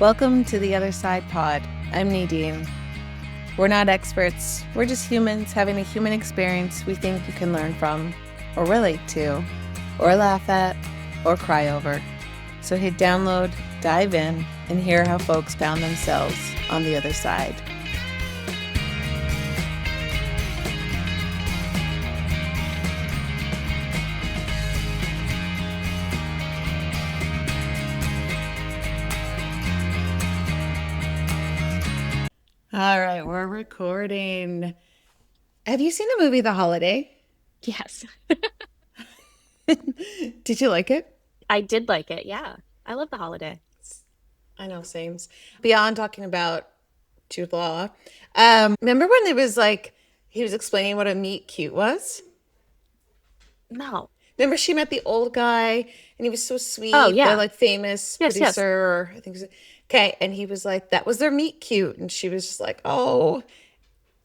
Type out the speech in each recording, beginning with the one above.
Welcome to the Other Side Pod. I'm Nadine. We're not experts. We're just humans having a human experience we think you can learn from, or relate to, or laugh at, or cry over. So hit download, dive in, and hear how folks found themselves on the other side. All right, we're recording. Have you seen the movie The Holiday? Yes. Did you like it? I did like it. Yeah. I love the holiday. I know, same. Beyond talking about Jude Law, remember when it was like he was explaining what a meet cute was? No. Remember she met the old guy and he was so Oh, sweet, the yeah. like famous Yes. producer, or I think it was, okay, and he was like, that was their meet cute, and she was just like, oh.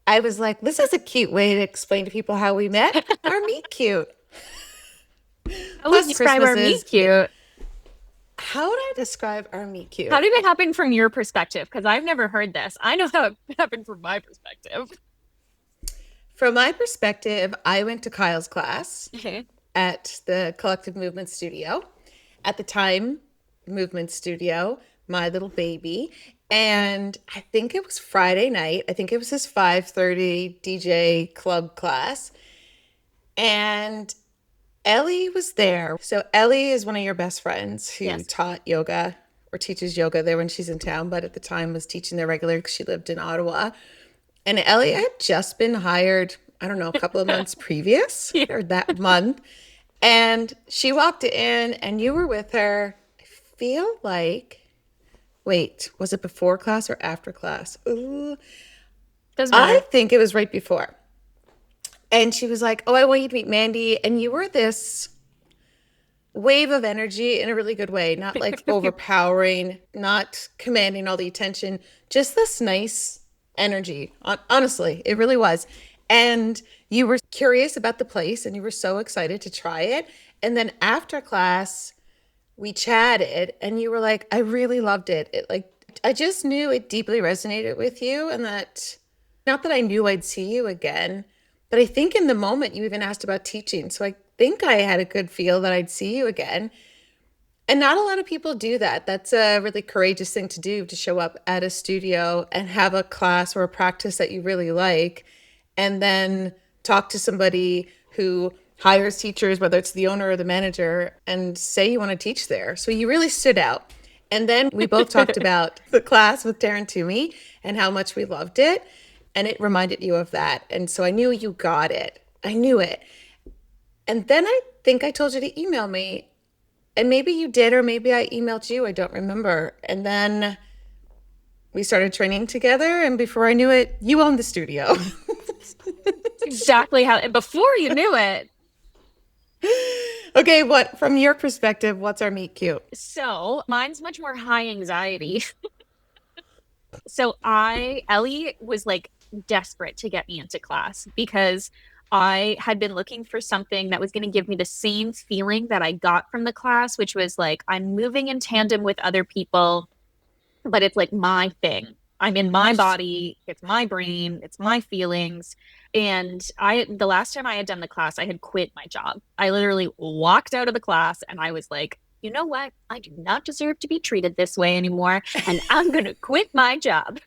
I was like, this is a cute way to explain to people how we met. Our meet cute. How would you Plus describe our Christmas is. meet cute? How would I describe our meet How cute? did it happen from your perspective? Because I've never heard this. I know how it happened from my perspective. From my perspective, I went to Kyle's class Okay. at the Collective Movement Studio. At the time, Movement Studio, my little baby. And I think it was Friday night. I think it was his 5:30 DJ club class. And Ellie was there. So Ellie is one of your best friends who Yes. taught yoga or teaches yoga there when she's in town, but at the time was teaching there regularly because she lived in Ottawa. And Ellie had just been hired, I don't know, a couple of months previous Yeah. or that month. And she walked in and you were with her. I feel like, wait, was it before class or after class? Ooh, Doesn't I matter. think it was right before. And she was like, oh, I want you to meet Mandie. And you were this wave of energy in a really good way, not like overpowering, not commanding all the attention, just this nice energy. Honestly, it really was. And you were curious about the place and you were so excited to try it. And then after class, we chatted and you were like, I really loved it. It like, I just knew it deeply resonated with you, and that not that I knew I'd see you again, but I think in the moment you even asked about teaching. So I think I had a good feel that I'd see you again. And not a lot of people do that. That's a really courageous thing to do, to show up at a studio and have a class or a practice that you really like, and then talk to somebody who hires teachers, whether it's the owner or the manager, and say you want to teach there. So you really stood out. And then we both talked about the class with Darren Toomey and how much we loved it. And it reminded you of that. And so I knew you got it. I knew it. And then I think I told you to email me. And maybe you did, or maybe I emailed you. I don't remember. And then we started training together. And before I knew it, you owned the studio. Exactly how, before you knew it. Okay, what, from your perspective, what's our meet cute? So mine's much more high anxiety. So Ellie was like desperate to get me into class because I had been looking for something that was going to give me the same feeling that I got from the class, which was like I'm moving in tandem with other people, but it's like my thing. I'm in my body, it's my brain, it's my feelings. And the last time I had done the class, I had quit my job. I literally walked out of the class and I was like, you know what? I do not deserve to be treated this way anymore. And I'm going to quit my job.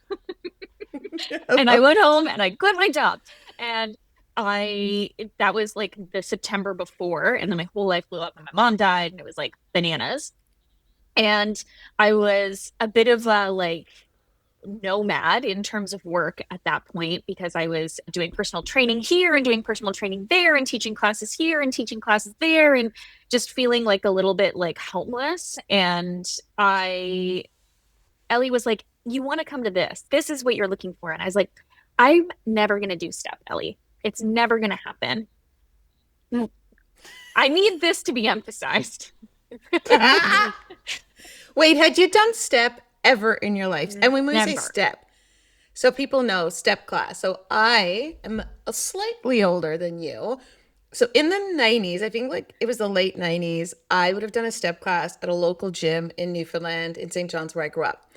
And I went home and I quit my job. And that was like the September before. And then my whole life blew up and my mom died and it was like bananas. And I was a bit of a like nomad in terms of work at that point because I was doing personal training here and doing personal training there and teaching classes here and teaching classes there and just feeling like a little bit like homeless. And Ellie was like, you want to come to this? This is what you're looking for. And I was like, I'm never going to do step, Ellie. It's never going to happen. I need this to be emphasized. Wait, had you done step ever in your life? And when we say Never. step, so people know step class. So I am slightly older than you. So in the 90s, I think like it was the late 90s, I would have done a step class at a local gym in Newfoundland in St. John's where I grew up.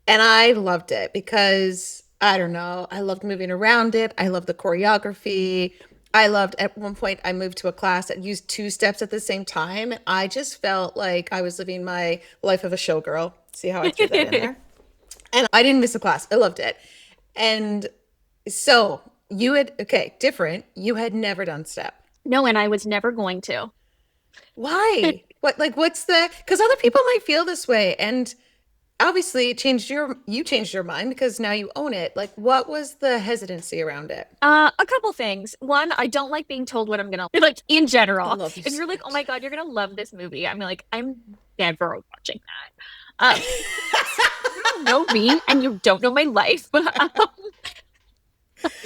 And I loved it because I don't know, I loved moving around it. I loved the choreography. I loved at one point I moved to a class that used two steps at the same time. And I just felt like I was living my life of a showgirl. See how I threw that in there? And I didn't miss a class. I loved it. And so you had, okay, different. You had never done step. No, and I was never going to. Why? What, like, what's the, because other people might feel this way. And obviously you changed your mind because now you own it. Like, what was the hesitancy around it? A couple things. One, I don't like being told what I'm gonna like in I general. love you If so you're like, oh my much. God, you're gonna love this movie, I'm like, I'm never watching that. You don't know me and you don't know my life, but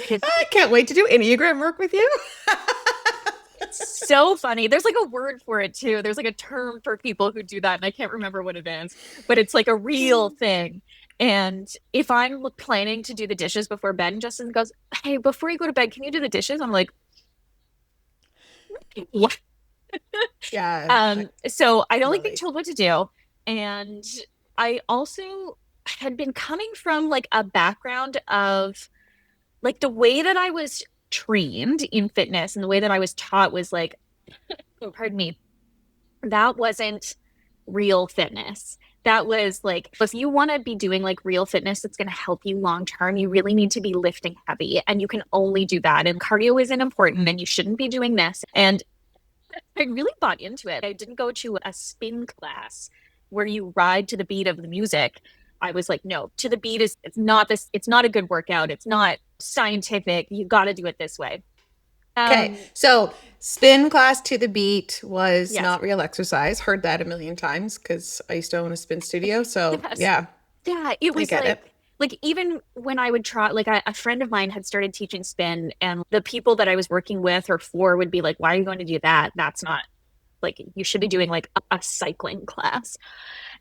it's I can't wait to do Enneagram work with you. so funny. There's like a word for it too. There's like a term for people who do that, and I can't remember what it is, but it's like a real thing. And if I'm planning to do the dishes before bed, and Justin goes, "Hey, before you go to bed, can you do the dishes?" I'm like, "What?" Yeah, I So I don't like being relate. told what to do. And I also had been coming from like a background of like the way that I was trained in fitness and the way that I was taught was like, oh, pardon me, that wasn't real fitness. That was like, if you want to be doing like real fitness that's going to help you long term, you really need to be lifting heavy. And you can only do that. And cardio isn't important and you shouldn't be doing this. And I really bought into it. I didn't go to a spin class where you ride to the beat of the music. I was like, no, to the beat is it's not this, it's not a good workout. It's not scientific. You got to do it this way. Okay, Um, so spin class to the beat was yes. not real exercise. Heard that a million times because I used to own a spin studio. So Yes. yeah, Yeah, it I was get it. like even when I would try like a friend of mine had started teaching spin and the people that I was working with or for would be like, why are you going to do that? That's not like you should be doing like a cycling class.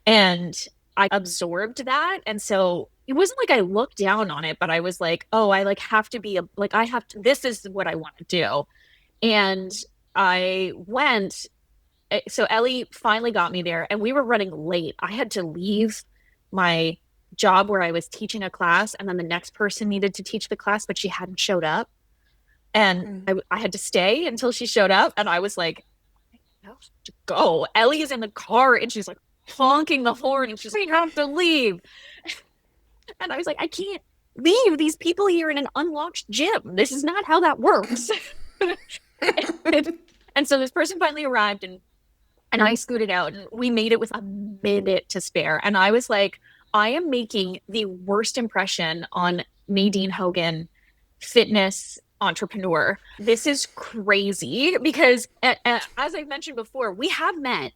And I absorbed that. And so it wasn't like I looked down on it, but I was like, oh, I like have to be a like I have to this is what I want to do. And I went so Ellie finally got me there and we were running late. I had to leave my job where I was teaching a class and then the next person needed to teach the class, but she hadn't showed up. And Mm. I had to stay until she showed up. And I was like, I have to go. Ellie is in the car and she's like honking the horn and she's like, we have to leave. And I was like, I can't leave these people here in an unlocked gym. This is not how that works. And so this person finally arrived and I scooted out and we made it with a minute to spare. And I was like, I am making the worst impression on Nadine Hogan, fitness entrepreneur. This is crazy because, as I mentioned before, we have met.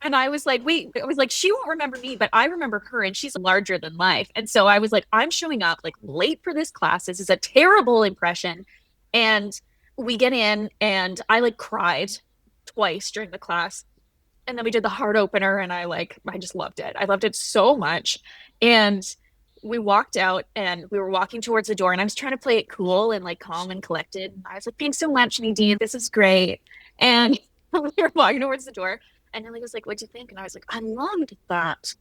And I was like, wait, I was like, she won't remember me, but I remember her and she's larger than life. And so I was like, I'm showing up like late for this class. This is a terrible impression. And we get in and I like cried twice during the class and then we did the heart opener and I just loved it. I loved it so much. And we walked out and we were walking towards the door and I was trying to play it cool and like calm and collected. I was like, thanks so much, Nadine. This is great. And we were walking towards the door and Ellie was like, what'd you think? And I was like, I loved that.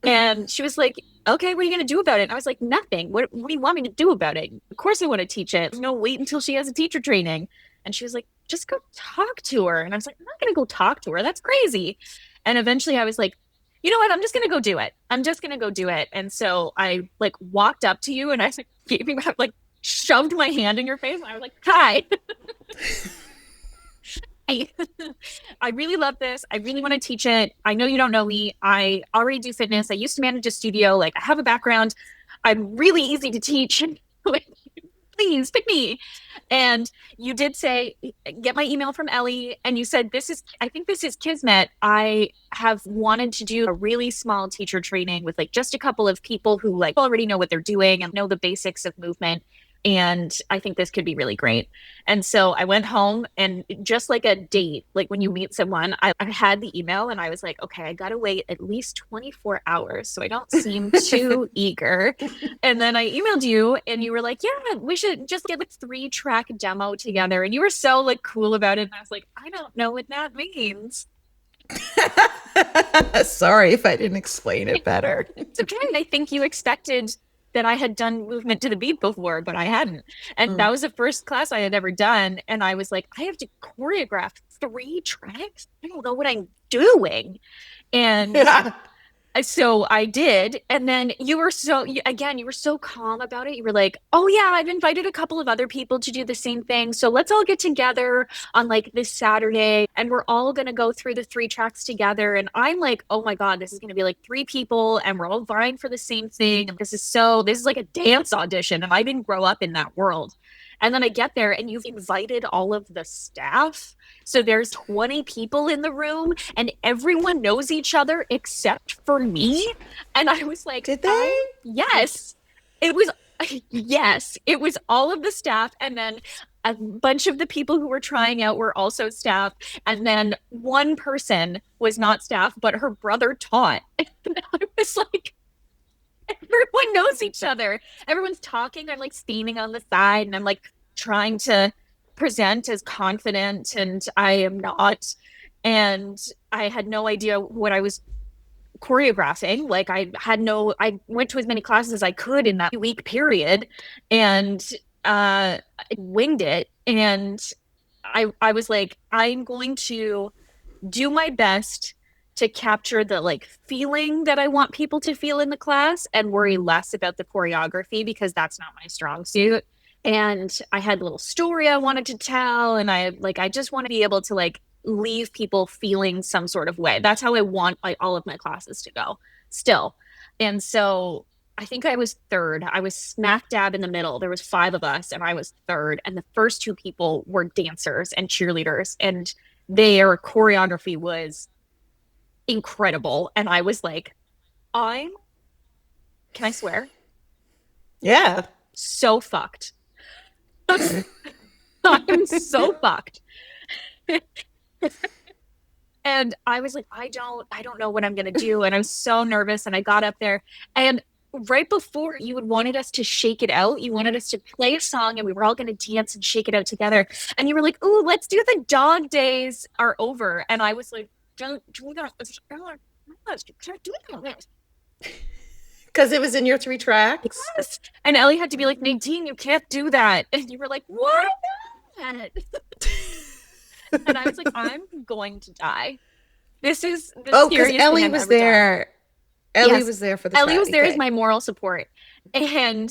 And she was like, okay, what are you going to do about it? And I was like, nothing. What do you want me to do about it? Of course I want to teach it. No, wait until she has a teacher training. And she was like, just go talk to her. And I was like, I'm not going to go talk to her. That's crazy. And eventually I was like, you know what? I'm just going to go do it. I'm just going to go do it. And so I like walked up to you and I like, gave you like shoved my hand in your face. And I was like, hi. I, I really love this. I really want to teach it. I know you don't know me. I already do fitness. I used to manage a studio. Like I have a background. I'm really easy to teach. Like, please pick me. And you did say, get my email from Ellie. And you said, I think this is kismet. I have wanted to do a really small teacher training with like just a couple of people who like already know what they're doing and know the basics of movement. and I think this could be really great. And so I went home, and just like a date, like when you meet someone, I had the email and I was like, okay, I gotta wait at least 24 hours so I don't seem too eager. And then I emailed you and you were like, yeah, we should just get like 3-track demo together. And you were so like cool about it. And I was like, I don't know what that means. Sorry if I didn't explain it better. It's okay. I think you expected that I had done movement to the beat before, but I hadn't. And that Mm. was the first class I had ever done. And I was like, I have to choreograph 3 tracks. I don't know what I'm doing. And so I did. And then you were again, you were so calm about it. You were like, oh, yeah, I've invited a couple of other people to do the same thing. So let's all get together on like this Saturday and we're all going to go through the 3 tracks together. And I'm like, oh my God, this is going to be like 3 people and we're all vying for the same thing. And this is like a dance audition. And I didn't grow up in that world. And then I get there and you've invited all of the staff. So there's 20 people in the room and everyone knows each other except for me. And I was like, Did they? yes, it was, yes, it was all of the staff. And then a bunch of the people who were trying out were also staff. And then one person was not staff, but her brother taught. And I was like, everyone knows each other. Everyone's talking. I'm like standing on the side and I'm like trying to present as confident, and I am not. And I had no idea what I was choreographing. Like I went to as many classes as I could in that week period, and I winged it. And I was like, I'm going to do my best to capture the like feeling that I want people to feel in the class and worry less about the choreography because that's not my strong suit. And I had a little story I wanted to tell, and I just want to be able to like leave people feeling some sort of way. That's how I want like all of my classes to go still. And so I think I was third. I was smack dab in the middle. There was 5 of us and I was third. And the first 2 people were dancers and cheerleaders, and their choreography was incredible. And I was like, I'm, can I swear? Yeah. So fucked. I'm so fucked. And I was like, I don't know what I'm gonna do. And I was so nervous. And I got up there, and right before you had wanted us to shake it out, you wanted us to play a song and we were all gonna dance and shake it out together. And you were like, ooh, let's do the dog days are over. And I was like, don't do that. You can't do that. Because it was in your 3 tracks. Yes. And Ellie had to be like, Nadine, you can't do that. And you were like, why not? And I was like, I'm going to die. This is the Oh, because scariest Ellie thing I've was ever done. there. Ellie Yes. was there for the Ellie was chat. there as Okay. my moral support. And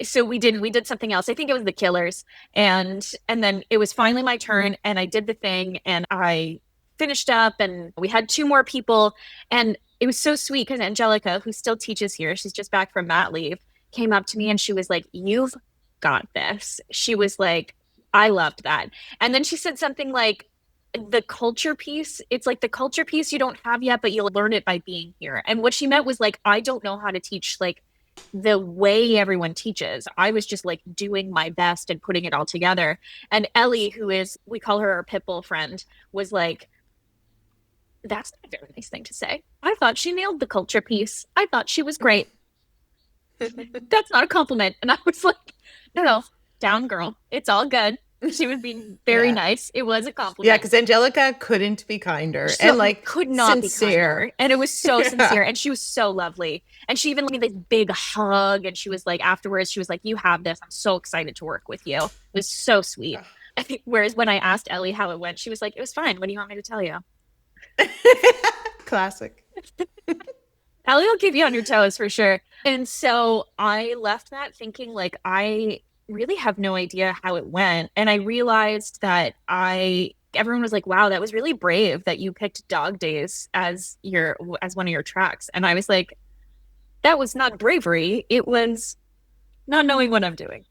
so we did something else. I think it was the Killers. And then it was finally my turn and I did the thing and I finished up and we had 2 more people. And it was so sweet because Angelica, who still teaches here, she's just back from mat leave, came up to me and she was like, you've got this. She was like, I loved that. And then she said something like, the culture piece, it's like the culture piece you don't have yet, but you'll learn it by being here. And what she meant was like, I don't know how to teach like the way everyone teaches. I was just like doing my best and putting it all together. And Ellie, who is, we call her our pitbull friend, was like, that's not a very nice thing to say. I thought she nailed the culture piece. I thought she was great. That's not a compliment. And I was like, no, no, down girl. It's all good. She was being very Yeah. nice. It was a compliment. Yeah, because Angelica couldn't be kinder So, and like could not sincere. be kinder. And it was so Yeah. sincere. And she was so lovely. And she even gave me this big hug. And she was like, afterwards, she was like, you have this. I'm so excited to work with you. It was so sweet. Whereas when I asked Ellie how it went, she was like, it was fine. What do you want me to tell you? Classic. Ellie will keep you on your toes for sure. And so I left that thinking like, I really have no idea how it went. And I realized that everyone was like, wow, that was really brave that you picked Dog Days as one of your tracks. And I was like, that was not bravery. It was not knowing what I'm doing.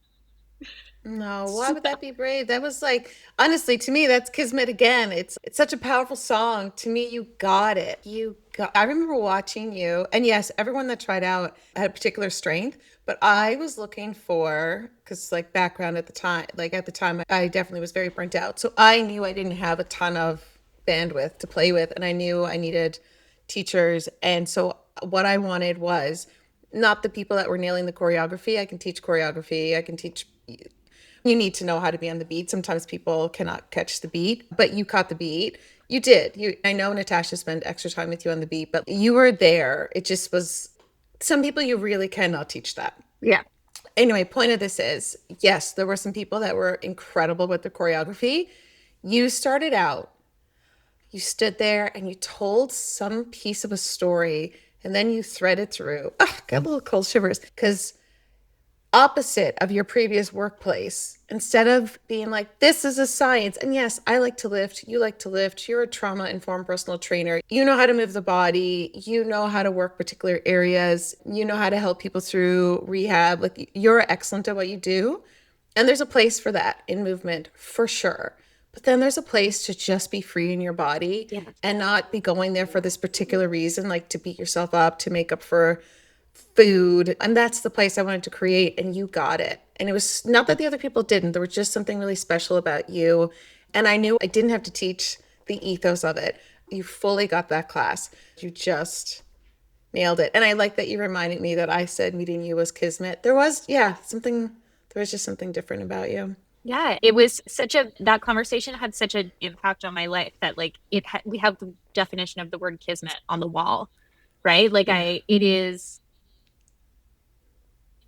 No, why would that be brave? That was like, honestly, to me, that's kismet again. It's such a powerful song. To me, you got it. You got. I remember watching you, and yes, everyone that tried out had a particular strength, but I was looking for, because like background at the time, like at the time, I definitely was very burnt out. So I knew I didn't have a ton of bandwidth to play with, and I knew I needed teachers. And so what I wanted was not the people that were nailing the choreography. I can teach choreography. I can teach, you need to know how to be on the beat. Sometimes people cannot catch the beat, but you caught the beat. You did. I know Natasha spent extra time with you on the beat, but you were there. It just was, some people you really cannot teach that. Yeah. Anyway, point of this is, yes, there were some people that were incredible with the choreography. You started out, you stood there and you told some piece of a story, and then you threaded through. Oh, got a little cold shivers because opposite of your previous workplace, instead of being like, this is a science. And yes, I like to lift, you like to lift, you're a trauma informed personal trainer, you know how to move the body, you know how to work particular areas, you know how to help people through rehab. Like, you're excellent at what you do, and there's a place for that in movement for sure. But then there's a place to just be free in your body Yeah. and not be going there for this particular reason, like to beat yourself up, to make up for food. And that's the place I wanted to create. And you got it. And it was not that the other people didn't, there was just something really special about you. And I knew I didn't have to teach the ethos of it. You fully got that class. You just nailed it. And I like that you reminded me that I said meeting you was kismet. There was, yeah, something, there was just something different about you. Yeah, it was such a that conversation had such an impact on my life that like we have the definition of the word kismet on the wall, right? Like Yeah.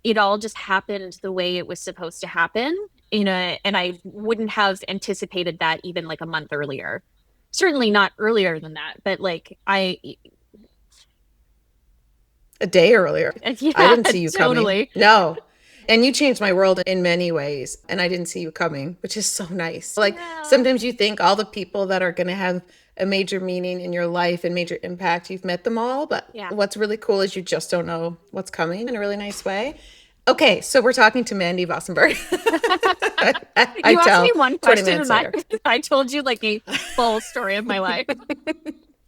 it all just happened the way it was supposed to happen, and I wouldn't have anticipated that even like a month earlier. Certainly not earlier than that, but like A day earlier. I yeah, didn't see you coming. totally. No. And you changed my world in many ways. And I didn't see you coming, which is so nice. Like, Yeah. sometimes you think all the people that are going to have a major meaning in your life and major impact, you've met them all. But Yeah. what's really cool is you just don't know what's coming in a really nice way. Okay, so we're talking to Mandie Vossenberg. I You asked tell me one 20 question minutes and I later. I told you like a full story of my life.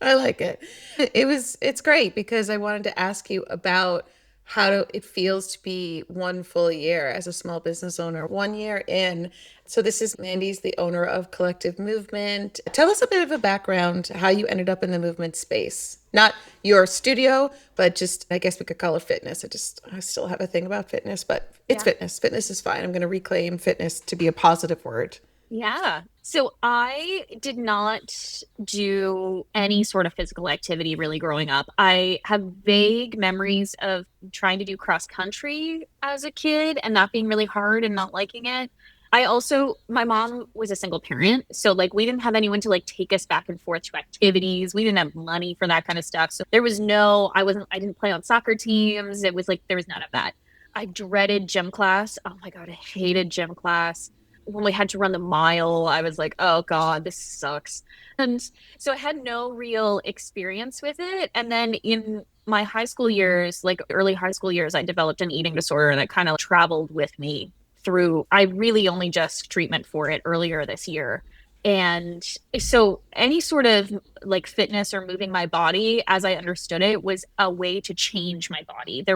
I like it. It's great because I wanted to ask you about it feels to be one full year as a small business owner, 1 year in. So this is Mandie's the owner of Collective Movement. Tell us a bit of a background, how you ended up in the movement space. Not your studio, but just, I guess we could call it fitness. I still have a thing about fitness, but it's Yeah. fitness. Fitness is fine. I'm going to reclaim fitness to be a positive word. Yeah. So I did not do any sort of physical activity really growing up. I have vague memories of trying to do cross country as a kid and that being really hard and not liking it. My mom was a single parent. So like we didn't have anyone to like take us back and forth to activities. We didn't have money for that kind of stuff. So there was I didn't play on soccer teams. It was like, there was none of that. I dreaded gym class. Oh my God, I hated gym class when we had to run the mile, I was like, oh God, this sucks. And so I had no real experience with it. And then in my high school years, like early high school years, I developed an eating disorder and it kind of traveled with me through. I really only just treatment for it earlier this year. And so any sort of like fitness or moving my body, as I understood it, was a way to change my body. It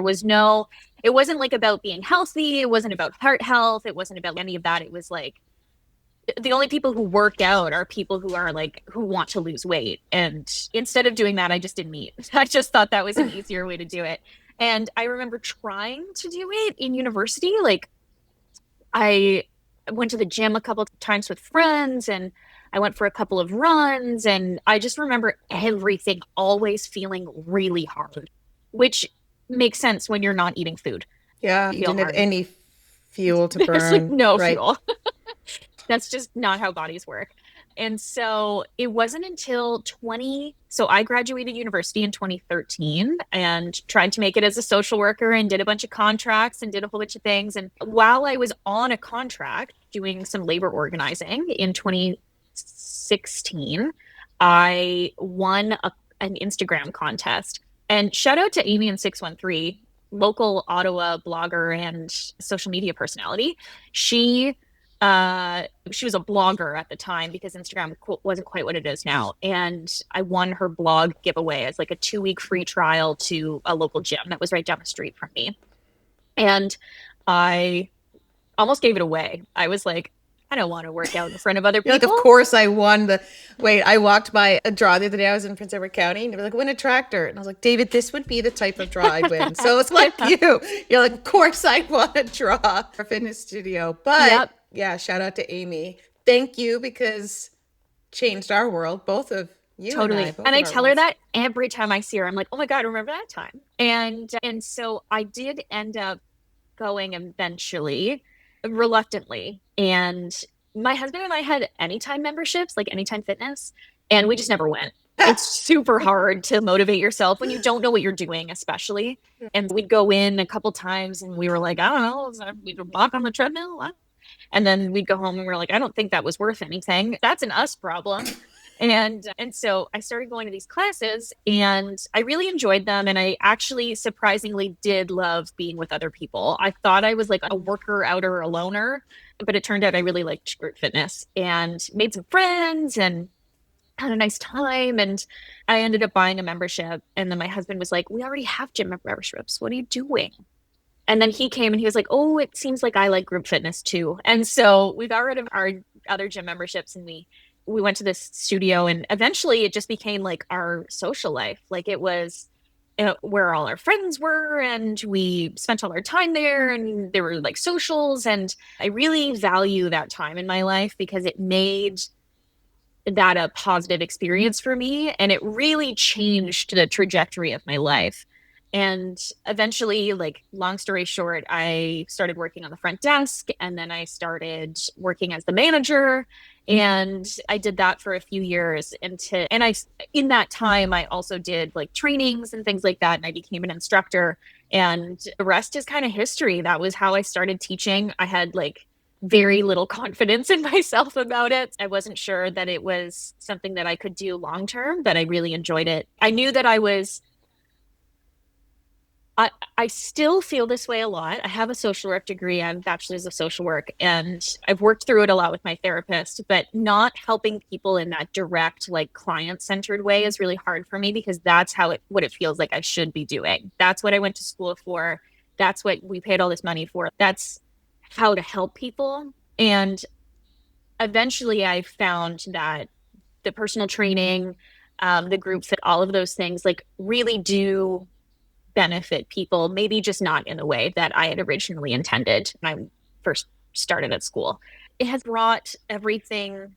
wasn't like about being healthy. It wasn't about heart health. It wasn't about any of that. It was like the only people who work out are people who are like, who want to lose weight. And instead of doing that, I just didn't eat. I just thought that was an easier way to do it. And I remember trying to do it in university. Like I went to the gym a couple of times with friends and I went for a couple of runs and I just remember everything always feeling really hard, which makes sense when you're not eating food. Yeah, You you feel didn't have hard. any fuel to There's like burn, no right? fuel. That's just not how bodies work. And so it wasn't until so I graduated university in 2013 and tried to make it as a social worker and did a bunch of contracts and did a whole bunch of things. And while I was on a contract doing some labor organizing in 2016, I won an Instagram contest. And shout out to Amy in 613, local Ottawa blogger and social media personality. She She was a blogger at the time because Instagram wasn't quite what it is now. And I won her blog giveaway as like a 2 week free trial to a local gym that was right down the street from me. And I almost gave it away. I was like, I don't want to work out in front of other You're like, of people. course I won the. Wait, I walked by a draw the other day. I was in Prince Edward County, and they were like, win a tractor. And I was like, David, this would be the type of draw I'd win. So it's like you. You're like, of course I want to draw for a fitness studio. But Yep, yeah, shout out to Amy. Thank you, because changed our world, both of you and I, totally. both And of I our tell her worlds. that every time I see her. I'm like, oh my God, remember that time? And so I did end up going eventually, reluctantly. And my husband and I had Anytime memberships, like Anytime Fitness, and we just never went. It's super hard to motivate yourself when you don't know what you're doing, especially. And we'd go in a couple times and we were like, I don't know, we'd walk on the treadmill. And then we'd go home and we're like, I don't think that was worth anything. That's an us problem. And so I started going to these classes and I really enjoyed them. And I actually surprisingly did love being with other people. I thought I was like a worker outer, a loner, but it turned out I really liked group fitness and made some friends and had a nice time. And I ended up buying a membership. And then my husband was like, we already have gym memberships. What are you doing? And then he came and he was like, oh, it seems like I like group fitness too. And so we got rid of our other gym memberships and we went to this studio and eventually it just became like our social life. Like it was where all our friends were and we spent all our time there and there were like socials and I really value that time in my life because it made that a positive experience for me and it really changed the trajectory of my life. And eventually, like long story short, I started working on the front desk and then I started working as the manager and I did that for a few years and I in that time I also did like trainings and things like that and I became an instructor and the rest is kind of history. That was how I started teaching. I had like very little confidence in myself about it. I wasn't sure that it was something that I could do long term, but I really enjoyed it. I knew that I, I still feel this way a lot. I have a social work degree. I have a bachelor's of social work, and I've worked through it a lot with my therapist, but not helping people in that direct, like client centered way is really hard for me because that's what it feels like I should be doing. That's what I went to school for. That's what we paid all this money for. That's how to help people. And eventually I found that the personal training, the group fit, all of those things like really do benefit people, maybe just not in the way that I had originally intended when I first started at school. It has brought everything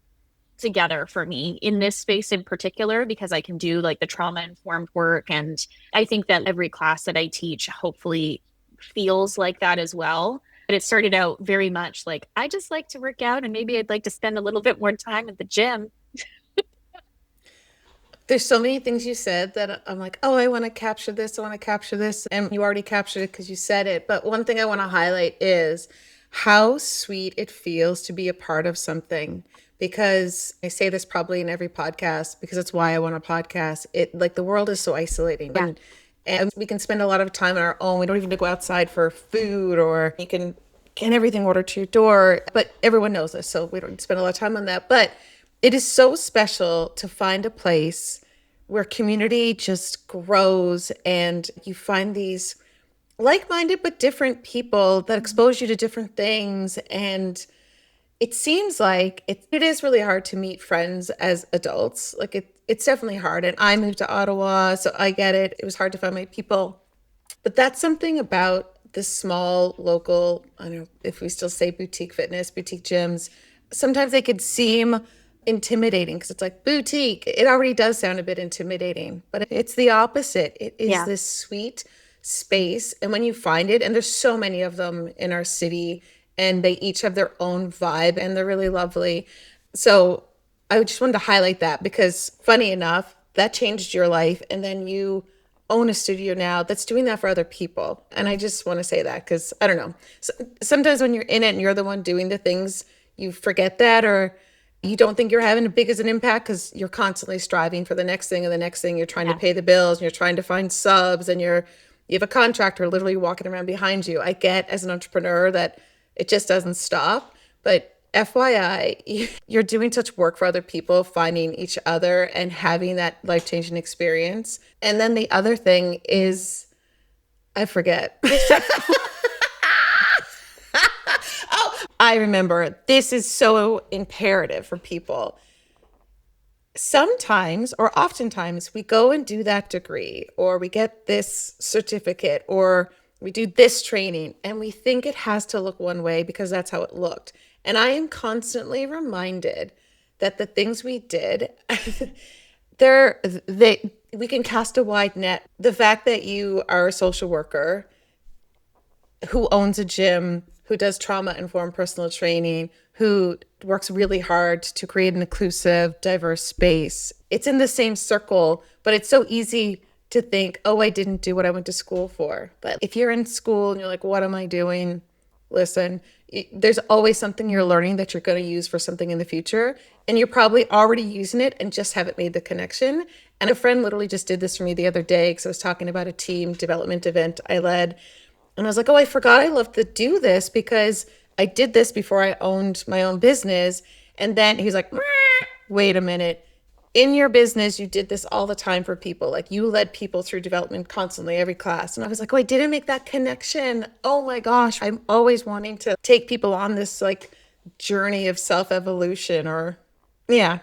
together for me in this space in particular because I can do like the trauma informed work. And I think that every class that I teach hopefully feels like that as well. But it started out very much like I just like to work out and maybe I'd like to spend a little bit more time at the gym. There's so many things you said that I'm like, oh, I want to capture this. I want to capture this. And you already captured it because you said it. But one thing I want to highlight is how sweet it feels to be a part of something. Because I say this probably in every podcast because it's why I want a podcast. It like the world is so isolating. Yeah. And we can spend a lot of time on our own. We don't even go outside for food or you can get everything ordered to your door. But everyone knows this. So we don't spend a lot of time on that. But it is so special to find a place where community just grows and you find these like-minded but different people that expose you to different things. And it seems like it is really hard to meet friends as adults. Like it's definitely hard. And I moved to Ottawa, so I get it. It was hard to find my people. But that's something about the small local, I don't know if we still say boutique fitness, boutique gyms. Sometimes they could seem intimidating because it's like boutique. It already does sound a bit intimidating, but it's the opposite. It is Yeah. this sweet space. And when you find it, and there's so many of them in our city, and they each have their own vibe and they're really lovely. So I just wanted to highlight that because funny enough, that changed your life. And then you own a studio now that's doing that for other people. And I just want to say that because I don't know. So, sometimes when you're in it and you're the one doing the things, you forget that or you don't think you're having as big as an impact because you're constantly striving for the next thing and the next thing. You're trying to Yeah. pay the bills and you're trying to find subs and you have a contractor literally walking around behind you. I get as an entrepreneur that it just doesn't stop, but FYI, you're doing such work for other people, finding each other and having that life changing experience. And then the other thing is, I forget. Oh, I remember this is so imperative for people. Sometimes or oftentimes we go and do that degree or we get this certificate or we do this training and we think it has to look one way because that's how it looked. And I am constantly reminded that the things we did, we can cast a wide net. The fact that you are a social worker who owns a gym, who does trauma informed personal training, who works really hard to create an inclusive, diverse space. It's in the same circle, but it's so easy to think, oh, I didn't do what I went to school for. But if you're in school and you're like, what am I doing? Listen, there's always something you're learning that you're going to use for something in the future. And you're probably already using it and just haven't made the connection. And a friend literally just did this for me the other day because I was talking about a team development event I led. And I was like, oh, I forgot I love to do this because I did this before I owned my own business. And then he's like, wait a minute. In your business, you did this all the time for people. Like you led people through development constantly, every class. And I was like, oh, I didn't make that connection. Oh my gosh, I'm always wanting to take people on this like journey of self-evolution or, yeah.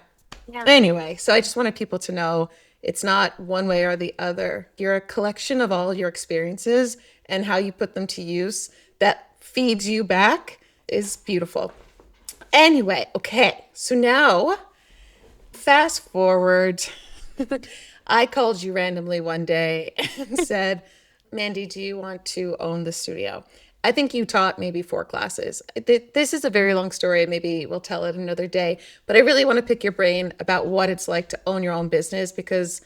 Yeah. Anyway, so I just wanted people to know it's not one way or the other. You're a collection of all your experiences and how you put them to use that feeds you back is beautiful. Anyway, okay, so now fast forward. I called you randomly one day and said, Mandie, do you want to own the studio? I think you taught maybe 4 classes. This is a very long story. Maybe we'll tell it another day. But I really want to pick your brain about what it's like to own your own business because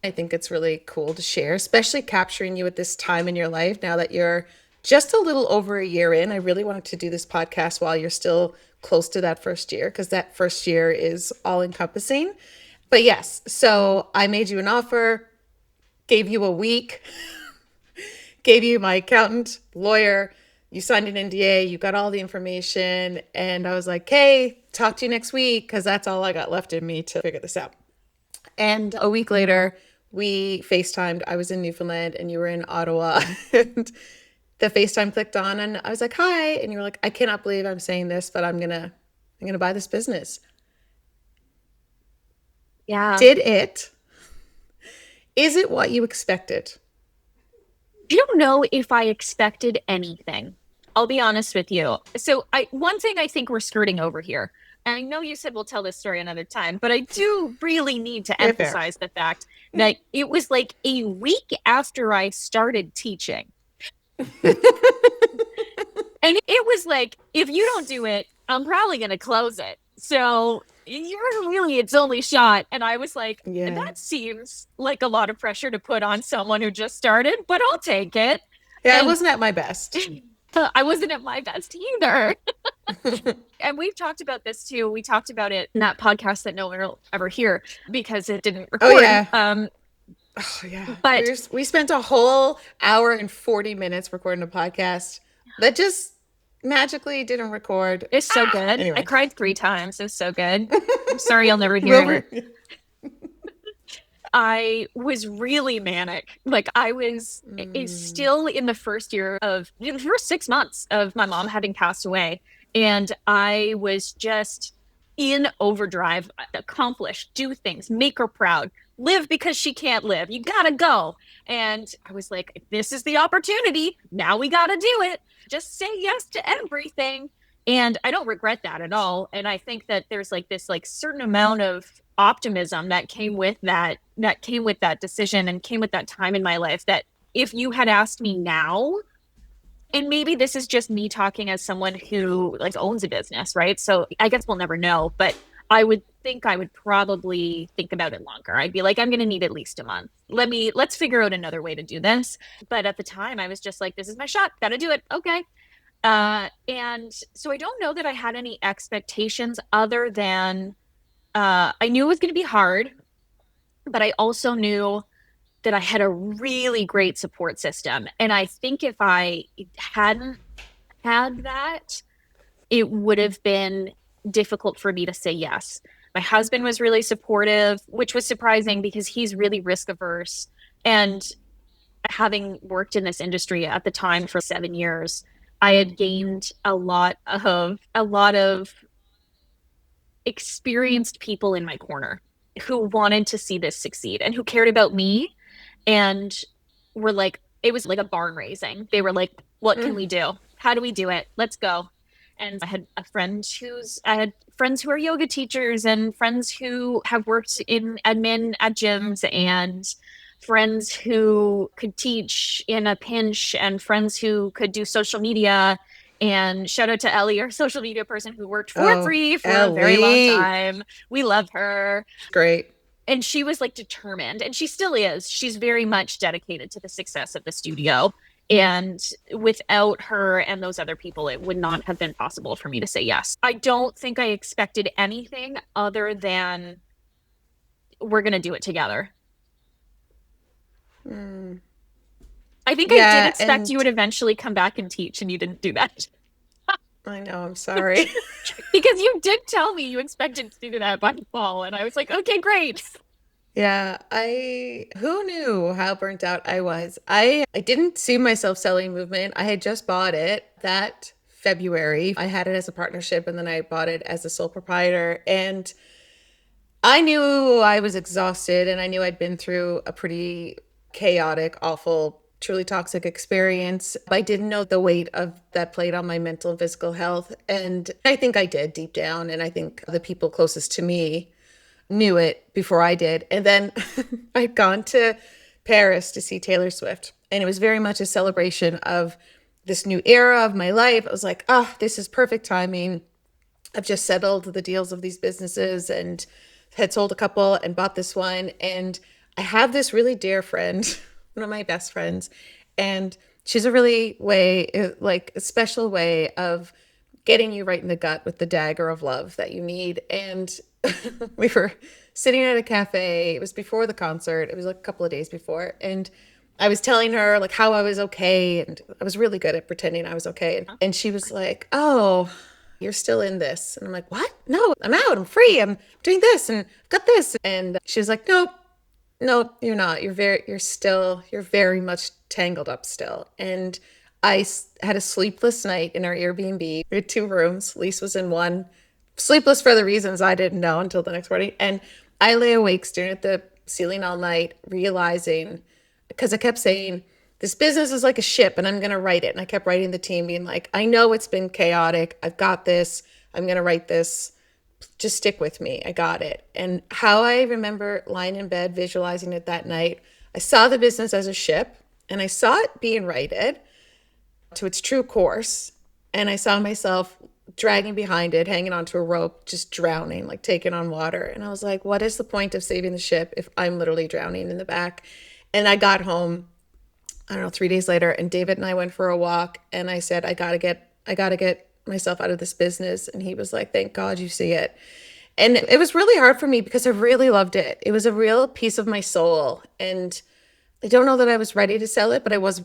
I think it's really cool to share, especially capturing you at this time in your life now that you're just a little over a year in. I really wanted to do this podcast while you're still close to that first year because that first year is all encompassing. But yes, so I made you an offer, gave you a week, gave you my accountant, lawyer, you signed an NDA, you got all the information, and I was like, hey, talk to you next week because that's all I got left in me to figure this out. And a week later, we FaceTimed. I was in Newfoundland and you were in Ottawa. And the FaceTime clicked on and I was like, hi. And you were like, I cannot believe I'm saying this, but I'm gonna buy this business. Yeah. Is it what you expected? I don't know if I expected anything. I'll be honest with you. So one thing I think we're skirting over here, and I know you said we'll tell this story another time, but I do really need to Yeah, fair. emphasize the fact that it was like a week after I started teaching. And it was like, if you don't do it, I'm probably going to close it. So you're really its only shot. And I was like, Yeah. that seems like a lot of pressure to put on someone who just started, but I'll take it. Yeah, I And wasn't at my best. I wasn't at my best either. And we've talked about this too. We talked about it in that podcast that no one will ever hear because it didn't Oh record. yeah. Oh yeah. But We spent a whole hour and 40 minutes recording a podcast that just magically didn't record. it's so good. I Anyway. cried 3 times. It was so good. I'm sorry you'll never hear We'll it. I was really manic. Like I was is still in the first year of the first 6 months of my mom having passed away. And I was just in overdrive, accomplish, do things, make her proud, live because she can't live. You gotta go. And I was like, this is the opportunity. Now we gotta do it. Just say yes to everything. And I don't regret that at all. And I think that there's like this like certain amount of optimism that came with that decision and came with that time in my life that if you had asked me now, and maybe this is just me talking as someone who like owns a business, right? So I guess we'll never know, but I would think I would probably think about it longer. I'd be like, I'm going to need at least a month. Let's figure out another way to do this. But at the time I was just like, this is my shot. Got to do it. Okay. And so I don't know that I had any expectations other than I knew it was going to be hard, but I also knew that I had a really great support system. And I think if I hadn't had that, it would have been difficult for me to say yes. My husband was really supportive, which was surprising because he's really risk averse. And having worked in this industry at the time for 7 years, I had gained a lot of experienced people in my corner who wanted to see this succeed and who cared about me and were like, it was like a barn raising. They were like, what can we do? How do we do it? Let's go. And I had friends who are yoga teachers and friends who have worked in admin at gyms and friends who could teach in a pinch and friends who could do social media. And shout out to Ellie, our social media person who worked for Oh, free for a very long Ellie. time. We love her. Great. And she was like determined, and she still is. She's very much dedicated to the success of the studio. And without her and those other people, it would not have been possible for me to say yes. I don't think I expected anything other than we're going to do it together. I think I did Yeah, expect you and would eventually come back and teach, and you didn't do that. I know, I'm sorry. Because you did tell me you expected to do that by the fall, and I was like, okay, great. Yeah, I who knew how burnt out I was. I didn't see myself selling Movement. I had just bought it that February. I had it as a partnership and then I bought it as a sole proprietor, and I knew I was exhausted and I knew I'd been through a pretty chaotic, awful, truly toxic experience. I didn't know the weight of that played on my mental and physical health. And I think I did deep down. And I think the people closest to me knew it before I did. And then I'd gone to Paris to see Taylor Swift. And it was very much a celebration of this new era of my life. I was like, oh, this is perfect timing. I've just settled the deals of these businesses and had sold a couple and bought this one. And I have this really dear friend, one of my best friends, and she's a really like a special way of getting you right in the gut with the dagger of love that you need. And we were sitting at a cafe. It was before the concert. It was like a couple of days before. And I was telling her like how I was okay. And I was really good at pretending I was okay. And she was like, oh, you're still in this. And I'm like, what? No, I'm out. I'm free. I'm doing this and I've got this. And she was like, nope, no, you're not. You're very much tangled up still. And had a sleepless night in our Airbnb. We had 2 rooms. Lise was in one. Sleepless for the reasons I didn't know until the next morning. And I lay awake staring at the ceiling all night, realizing, because I kept saying, this business is like a ship and I'm going to write it. And I kept writing the team being like, I know it's been chaotic. I've got this. I'm going to write this. Just stick with me. I got it. And how I remember lying in bed, visualizing it that night, I saw the business as a ship and I saw it being righted to its true course. And I saw myself dragging behind it, hanging onto a rope, just drowning, like taking on water. And I was like, what is the point of saving the ship if I'm literally drowning in the back? And I got home, I don't know, 3 days later, and David and I went for a walk and I said, I gotta get myself out of this business. And he was like, thank God you see it. And it was really hard for me because I really loved it. It was a real piece of my soul. And I don't know that I was ready to sell it, but I was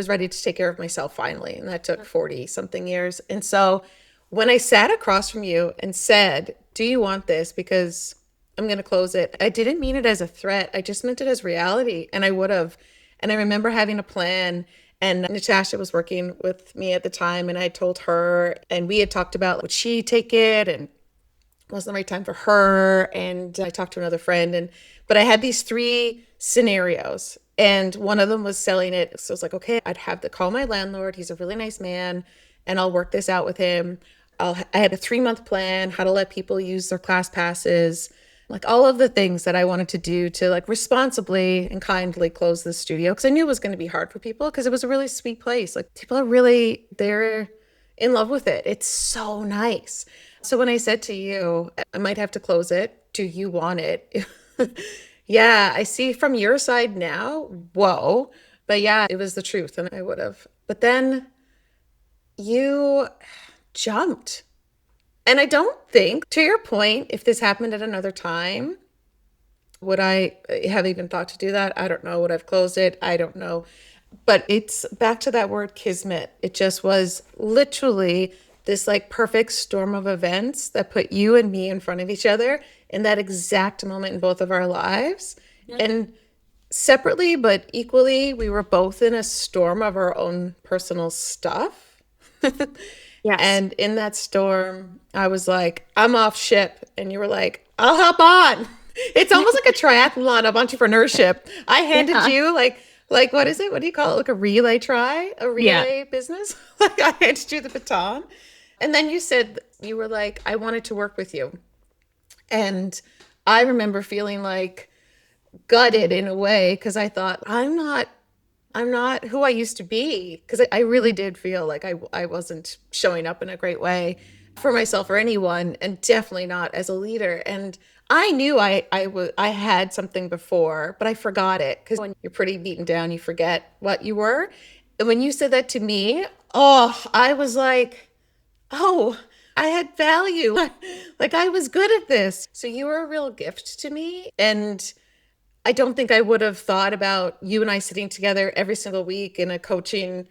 ready to take care of myself finally. And that took 40 something years. And so when I sat across from you and said, do you want this? Because I'm going to close it. I didn't mean it as a threat. I just meant it as reality. And I would have. And I remember having a plan, and Natasha was working with me at the time, and I told her, and we had talked about would she take it, and it wasn't the right time for her. And I talked to another friend, but I had these 3 scenarios, and one of them was selling it. So I was like, okay, I'd have to call my landlord. He's a really nice man, and I'll work this out with him. I had a 3-month plan, how to let people use their class passes, like all of the things that I wanted to do to like responsibly and kindly close the studio, because I knew it was going to be hard for people because it was a really sweet place. Like people are really, they're in love with it. It's so nice. So when I said to you, I might have to close it, do you want it? Yeah, I see from your side now, whoa. But yeah, it was the truth and I would have. But then you jumped. And I don't think, to your point, if this happened at another time, would I have even thought to do that? I don't know. Would I've closed it? I don't know. But it's back to that word kismet. It just was literally this like perfect storm of events that put you and me in front of each other in that exact moment in both of our lives. And separately but equally, we were both in a storm of our own personal stuff. Yes. And in that storm, I was like, I'm off ship. And you were like, I'll hop on. It's almost like a triathlon of entrepreneurship. I handed Yeah. you like what is it? What do you call it? Like a relay a Yeah. relay business? Like I handed you the baton. And then you said you were like, I wanted to work with you. And I remember feeling like gutted in a way because I thought I'm not who I used to be because I really did feel like I wasn't showing up in a great way for myself or anyone, and definitely not as a leader. And I knew I had something before, but I forgot it because when you're pretty beaten down, you forget what you were. And when you said that to me, oh, I was like, oh, I had value. Like I was good at this. So you were a real gift to me. And I don't think I would have thought about you and I sitting together every single week in a coaching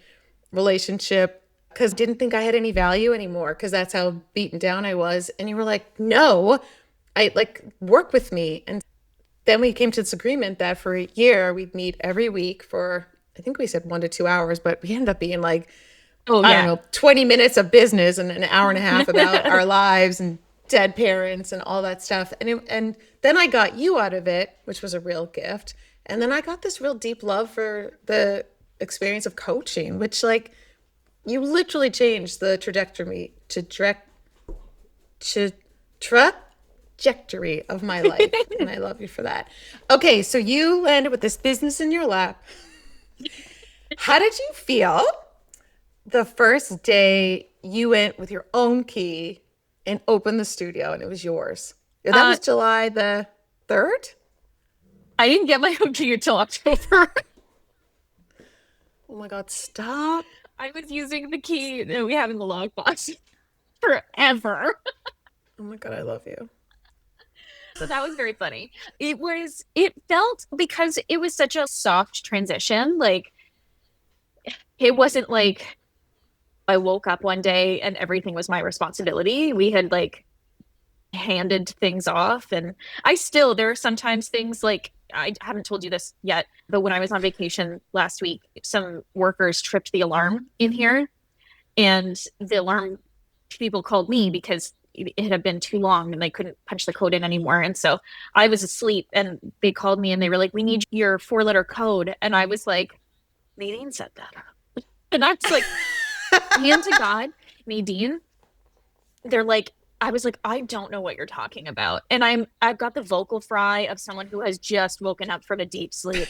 relationship because I didn't think I had any value anymore because that's how beaten down I was. And you were like, no, I like work with me. And then we came to this agreement that for a year we'd meet every week for, I think we said 1 to 2 hours, but we ended up being like, Oh, I don't yeah. know, 20 minutes of business and an hour and a half about our lives and dead parents and all that stuff. And then I got you out of it, which was a real gift. And then I got this real deep love for the experience of coaching, which like you literally changed the trajectory of my life. And I love you for that. Okay, so you landed with this business in your lap. How did you feel the first day you went with your own key and opened the studio and it was yours? That Uh, was July the 3rd? I didn't get my own key until October. Oh my God, stop. I was using the key that we have in the lockbox forever. Oh my God, I love you. So that was very funny. It felt because it was such a soft transition. Like, it wasn't like I woke up one day and everything was my responsibility. We had like handed things off. And there are sometimes things like, I haven't told you this yet, but when I was on vacation last week, some workers tripped the alarm in here, and the alarm people called me because it had been too long and they couldn't punch the code in anymore. And so I was asleep and they called me and they were like, we need your 4 letter code. And I was like, Nadine said that. And I was like, hand to God, Nadine, they're like, I was like, I don't know what you're talking about. And I've got the vocal fry of someone who has just woken up from a deep sleep.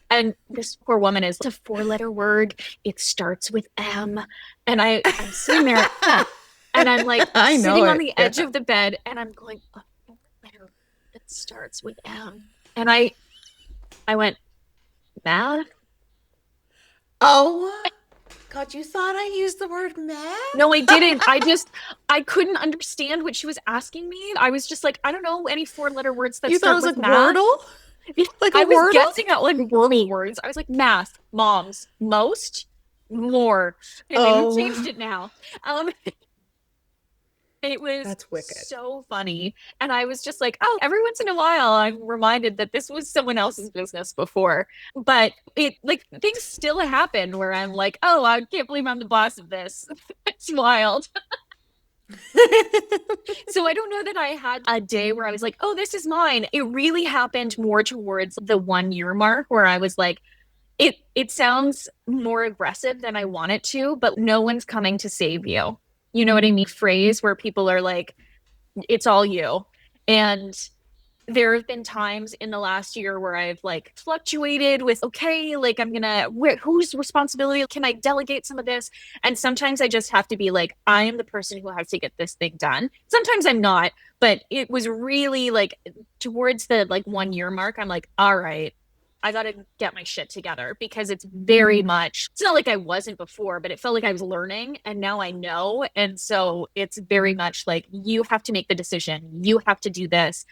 And this poor woman is a 4 letter word. It starts with M. And I'm sitting there and I'm like I know sitting on it. the Yeah. edge of the bed and I'm going, a 4 letter that starts with M. And I went, math? Oh God, you thought I used the word math? No, I didn't. I couldn't understand what she was asking me. I was just like, I don't know any 4 letter words that You thought it start was like with math. Wordle? Like a I was Wordle? guessing at like Wordle words. I was like, math, moms, most, more. And they've changed Oh, it now. Um, it was that's wicked. so funny. And I was just like, oh, every once in a while, I'm reminded that this was someone else's business before. But it like things still happen where I'm like, oh, I can't believe I'm the boss of this. It's wild. So I don't know that I had a day where I was like, oh, this is mine. It really happened more towards the 1 year mark where I was like, it sounds more aggressive than I want it to, but no one's coming to save you. You know what I mean? Phrase where people are like, it's all you. And there have been times in the last year where I've like fluctuated with, okay, like whose responsibility can I delegate some of this? And sometimes I just have to be like, I am the person who has to get this thing done. Sometimes I'm not, but it was really like towards the like 1 year mark, I'm like, all right, I got to get my shit together because it's very much, it's not like I wasn't before, but it felt like I was learning and now I know. And so it's very much like, you have to make the decision. You have to do this.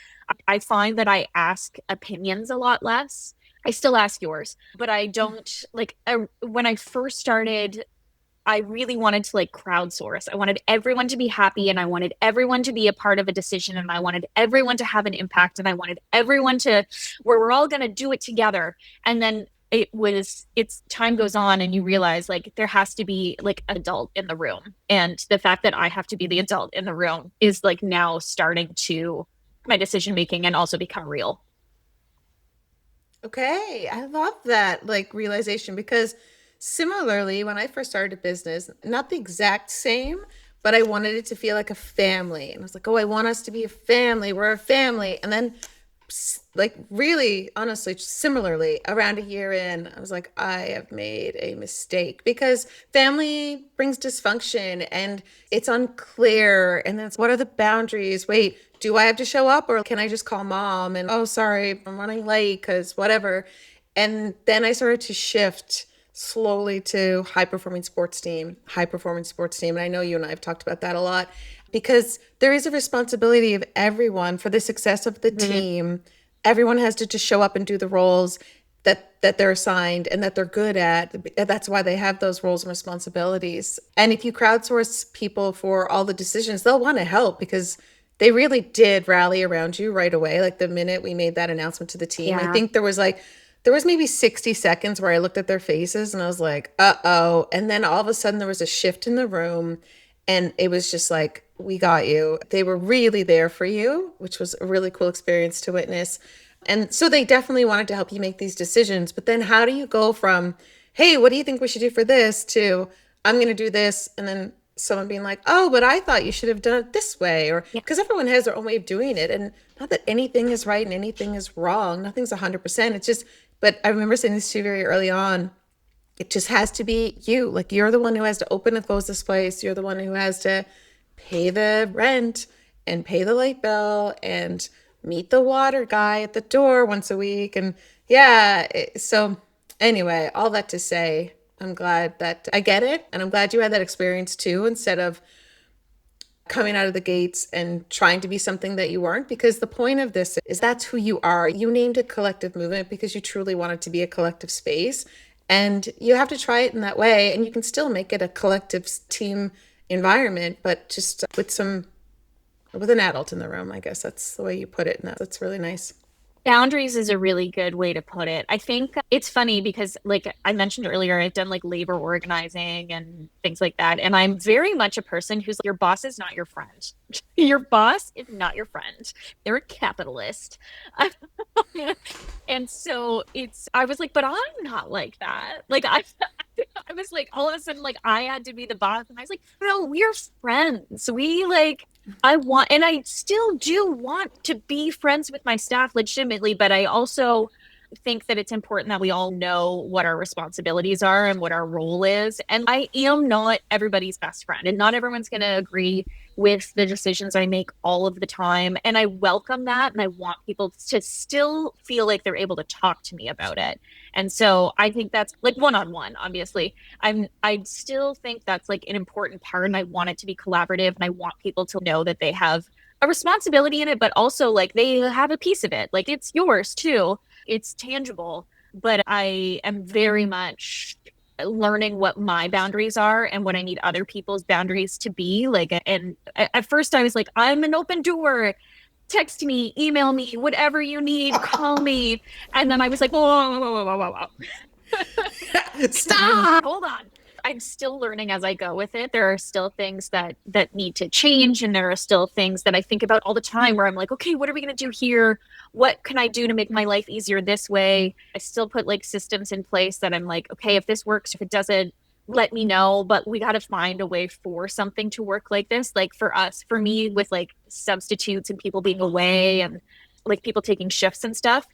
I find that I ask opinions a lot less. I still ask yours, but I don't like when I first started, I really wanted to like crowdsource. I wanted everyone to be happy and I wanted everyone to be a part of a decision and I wanted everyone to have an impact and I wanted everyone to where we're all going to do it together. And then it's time goes on and you realize like there has to be like an adult in the room. And the fact that I have to be the adult in the room is like now starting to my decision making and also become real. Okay, I love that like realization because similarly, when I first started a business, not the exact same, but I wanted it to feel like a family. And I was like, oh, I want us to be a family. We're a family. And then like really honestly similarly around a year in I was like I have made a mistake because family brings dysfunction and it's unclear and then it's what are the boundaries, wait, do I have to show up or can I just call mom and oh sorry I'm running late because whatever. And then I started to shift slowly to high performance sports team. And I know you and I have talked about that a lot because there is a responsibility of everyone for the success of the Mm-hmm. team. Everyone has to just show up and do the roles that they're assigned and that they're good at. That's why they have those roles and responsibilities. And if you crowdsource people for all the decisions, they'll want to help because they really did rally around you right away. Like the minute we made that announcement to the team, I Yeah. think there was maybe 60 seconds where I looked at their faces and I was like, uh-oh. And then all of a sudden there was a shift in the room and it was just like, we got you. They were really there for you, which was a really cool experience to witness. And so they definitely wanted to help you make these decisions. But then how do you go from, hey, what do you think we should do for this to, I'm going to do this. And then someone being like, oh, but I thought you should have done it this way. Or Yeah. because everyone has their own way of doing it. And not that anything is right and anything is wrong. Nothing's 100%. It's just, but I remember saying this to you very early on. It just has to be you. Like you're the one who has to open and close this place. You're the one who has to pay the rent and pay the light bill and meet the water guy at the door once a week. And yeah, so anyway, all that to say, I'm glad that I get it. And I'm glad you had that experience too, instead of coming out of the gates and trying to be something that you weren't, because the point of this is that's who you are. You named a collective movement because you truly wanted to be a collective space and you have to try it in that way and you can still make it a collective team environment, but just with an adult in the room. I guess that's the way you put it and that's really nice. Boundaries is a really good way to put it. I think it's funny because, like I mentioned earlier, I've done like labor organizing and things like that. And I'm very much a person who's like, your boss is not your friend. Your boss is not your friend. They're a capitalist. And so I was like, but I'm not like that. Like, I was like, all of a sudden, like, I had to be the boss. And I was like, no, we're friends. We like, I want, and I still do want to be friends with my staff legitimately, but I also think that it's important that we all know what our responsibilities are and what our role is. And I am not everybody's best friend, and not everyone's going to agree with the decisions I make all of the time. And I welcome that. And I want people to still feel like they're able to talk to me about it. And so I think that's like one on one, obviously. I still think that's like an important part. And I want it to be collaborative. And I want people to know that they have a responsibility in it, but also like they have a piece of it. Like it's yours too. It's tangible. But I am very much learning what my boundaries are and what I need other people's boundaries to be. Like, and at first I was like, I'm an open door. Text me, email me, whatever you need, call me. And then I was like, whoa, whoa, whoa, whoa, whoa, whoa. Stop. Hold on. I'm still learning as I go with it. There are still things that need to change, and there are still things that I think about all the time where I'm like, okay, what are we going to do here? What can I do to make my life easier this way? I still put like systems in place that I'm like, okay, if this works, if it doesn't, let me know. But we got to find a way for something to work like this. Like for us, for me, with like substitutes and people being away and like people taking shifts and stuff,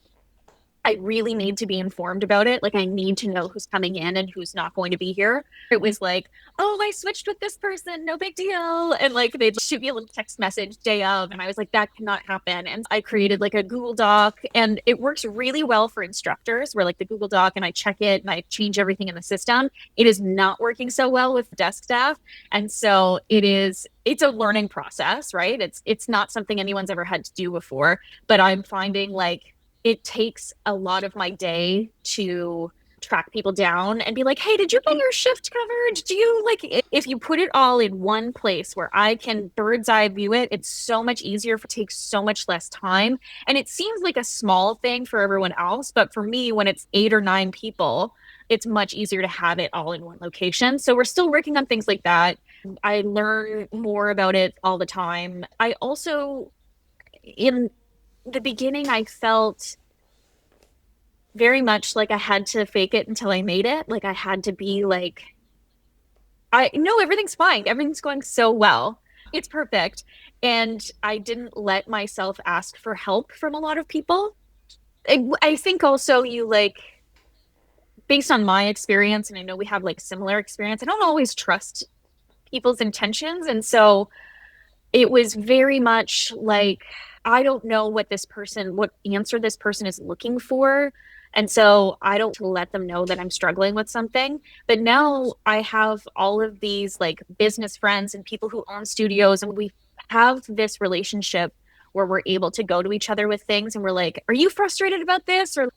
I really need to be informed about it. Like I need to know who's coming in and who's not going to be here. It was like, oh, I switched with this person, no big deal. And like they'd shoot me a little text message day of. And I was like, that cannot happen. And I created like a Google Doc and it works really well for instructors where like the Google Doc and I check it and I change everything in the system. It is not working so well with desk staff. And so it's a learning process, right? It's not something anyone's ever had to do before, but I'm finding like it takes a lot of my day to track people down and be like, hey, did you get your shift covered? Do you like, if you put it all in one place where I can bird's eye view it, it's so much easier, it takes so much less time. And it seems like a small thing for everyone else, but for me, when it's 8 or 9 people, it's much easier to have it all in one location. So we're still working on things like that. I learn more about it all the time. I also, in the beginning, I felt very much like I had to fake it until I made it. Like I had to be like, I no, everything's fine. Everything's going so well. It's perfect. And I didn't let myself ask for help from a lot of people. I think also you like, based on my experience, and I know we have like similar experience, I don't always trust people's intentions. And so it was very much like, I don't know what answer this person is looking for. And so I don't let them know that I'm struggling with something. But now I have all of these like business friends and people who own studios, and we have this relationship where we're able to go to each other with things and we're like, are you frustrated about this? Or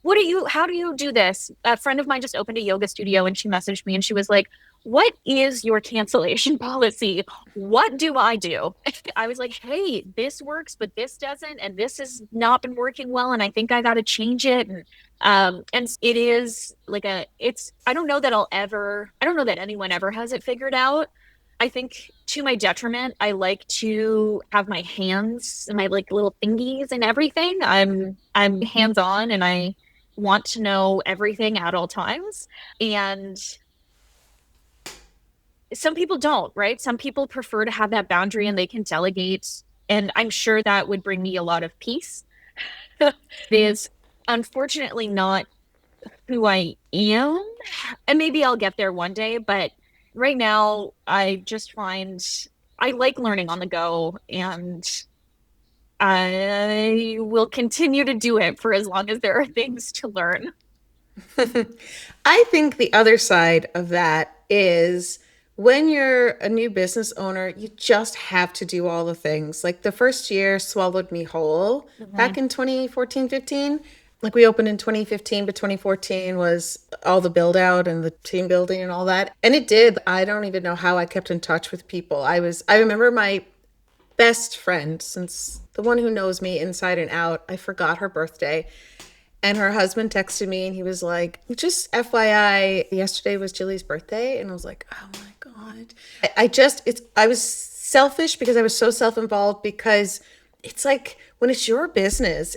how do you do this? A friend of mine just opened a yoga studio and she messaged me and she was like, what is your cancellation policy? What do I do? I was like, hey, this works, but this doesn't, and this has not been working well, and I think I got to change it. And it is like I don't know that I don't know that anyone ever has it figured out. I think to my detriment, I like to have my hands and my like little thingies and everything. I'm hands-on and I want to know everything at all times. And some people don't, right? Some people prefer to have that boundary and they can delegate. And I'm sure that would bring me a lot of peace. It is unfortunately not who I am. And maybe I'll get there one day, but right now I just find I like learning on the go and I will continue to do it for as long as there are things to learn. I think the other side of that is when you're a new business owner, you just have to do all the things. Like the first year swallowed me whole back Mhm. in 2014, 15. Like we opened in 2015, but 2014 was all the build out and the team building and all that. And it did. I don't even know how I kept in touch with people. I remember my best friend, since the one who knows me inside and out, I forgot her birthday. And her husband texted me and he was like, just FYI, yesterday was Jilly's birthday. And I was like, oh my God. I was selfish because I was so self involved because it's like when it's your business,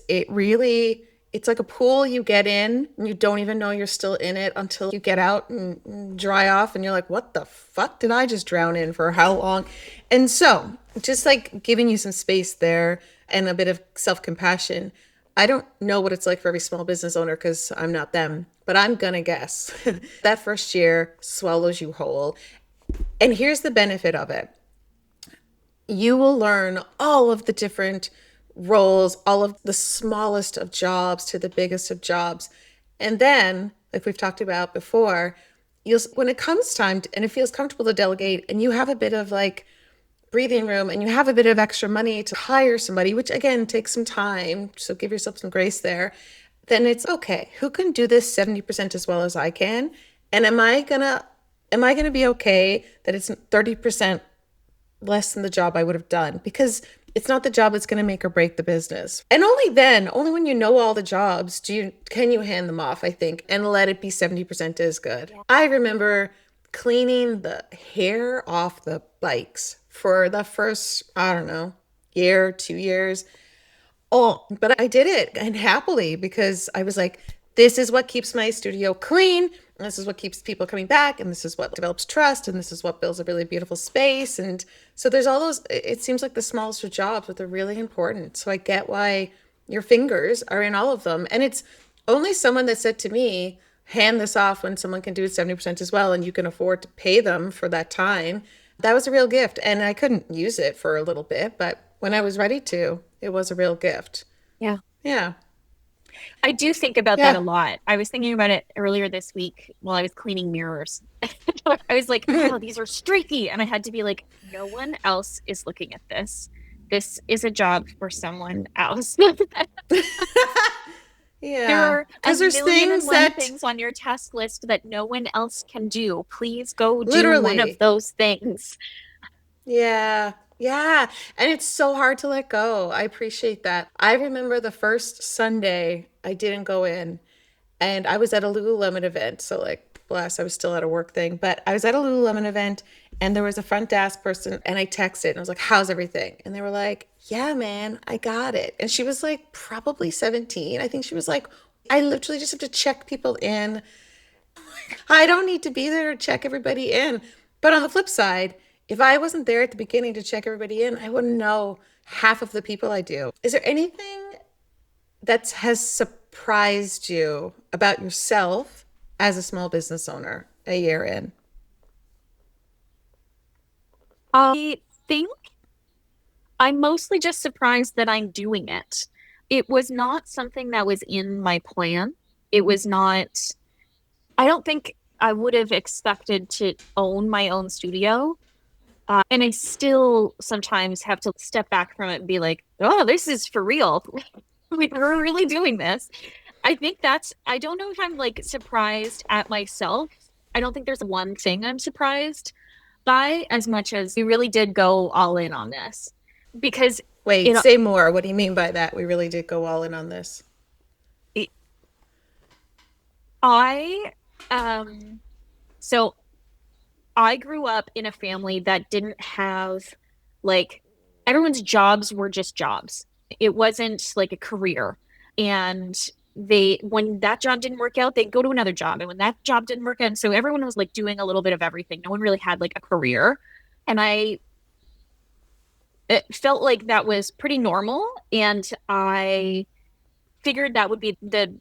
it's like a pool you get in and you don't even know you're still in it until you get out and dry off. And you're like, what the fuck did I just drown in for how long? And so just like giving you some space there and a bit of self compassion. I don't know what it's like for every small business owner because I'm not them, but I'm going to guess that first year swallows you whole. And here's the benefit of it: you will learn all of the different roles, all of the smallest of jobs to the biggest of jobs. And then, like we've talked about before, when it comes time to, and it feels comfortable to delegate, and you have a bit of like breathing room and you have a bit of extra money to hire somebody, which again takes some time, so give yourself some grace there, then it's okay. Who can do this 70% as well as I can? And am I gonna be okay that it's 30% less than the job I would have done? Because it's not the job that's going to make or break the business. And only then, only when you know all the jobs, can you hand them off, I think, and let it be 70% as good. Yeah. I remember cleaning the hair off the bikes for the first, I don't know, year, 2 years. Oh, but I did it and happily because I was like, this is what keeps my studio clean. And this is what keeps people coming back. And this is what develops trust. And this is what builds a really beautiful space. And so there's all those, it seems like the smallest of jobs, but they're really important. So I get why your fingers are in all of them. And it's only someone that said to me, hand this off when someone can do it 70% as well and you can afford to pay them for that time. That was a real gift. And I couldn't use it for a little bit, but when I was ready to, it was a real gift. Yeah. Yeah. I do think about that a Yeah. lot. I was thinking about it earlier this week while I was cleaning mirrors. I was like, oh, these are streaky. And I had to be like, no one else is looking at this. This is a job for someone else. There Yeah. are a Because there's million and things one that things on your task list that no one else can do. Please go do one of literally, those things. yeah. Yeah. And it's so hard to let go. I appreciate that. I remember the first Sunday I didn't go in, and I was at a Lululemon event. So, like, bless, I was still at a work thing, but I was at a Lululemon event and there was a front desk person, and I texted and I was like, how's everything? And they were like, yeah, man, I got it. And she was like, probably 17. I think she was like, I literally just have to check people in. I don't need to be there to check everybody in. But on the flip side, if I wasn't there at the beginning to check everybody in, I wouldn't know half of the people I do. Is there anything that has surprised you about yourself as a small business owner a year in? I think I'm mostly just surprised that I'm doing it. It was not something that was in my plan. It was not, I don't think I would have expected to own my own studio. And I still sometimes have to step back from it and be like, oh, this is for real. We're really doing this. I don't know if I'm like surprised at myself. I don't think there's one thing I'm surprised by as much as we really did go all in on this. Because, you Wait, know, say more. What do you mean by that? We really did go all in on this. I, um, so I grew up in a family that didn't have like everyone's jobs were just jobs. It wasn't like a career. And when that job didn't work out, they'd go to another job. And when that job didn't work out, and so everyone was like doing a little bit of everything. No one really had like a career. And it felt like that was pretty normal. And I figured that would be the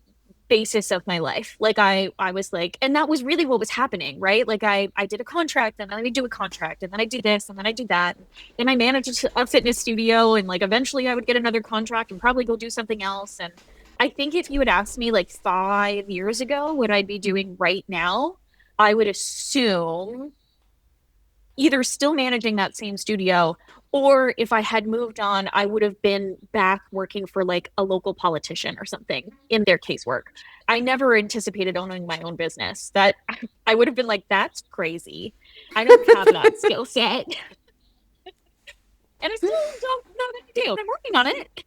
basis of my life. Like I was like, and that was really what was happening, right? Like I did a contract and then I do a contract and then I do this and then I do that. And I managed a fitness studio and like eventually I would get another contract and probably go do something else. And I think if you had asked me like 5 years ago what I'd be doing right now, I would assume either still managing that same studio or if I had moved on, I would have been back working for like a local politician or something in their casework. I never anticipated owning my own business. That I would have been like, that's crazy. I don't have that skill set. And I still don't know that I do. I'm working on it.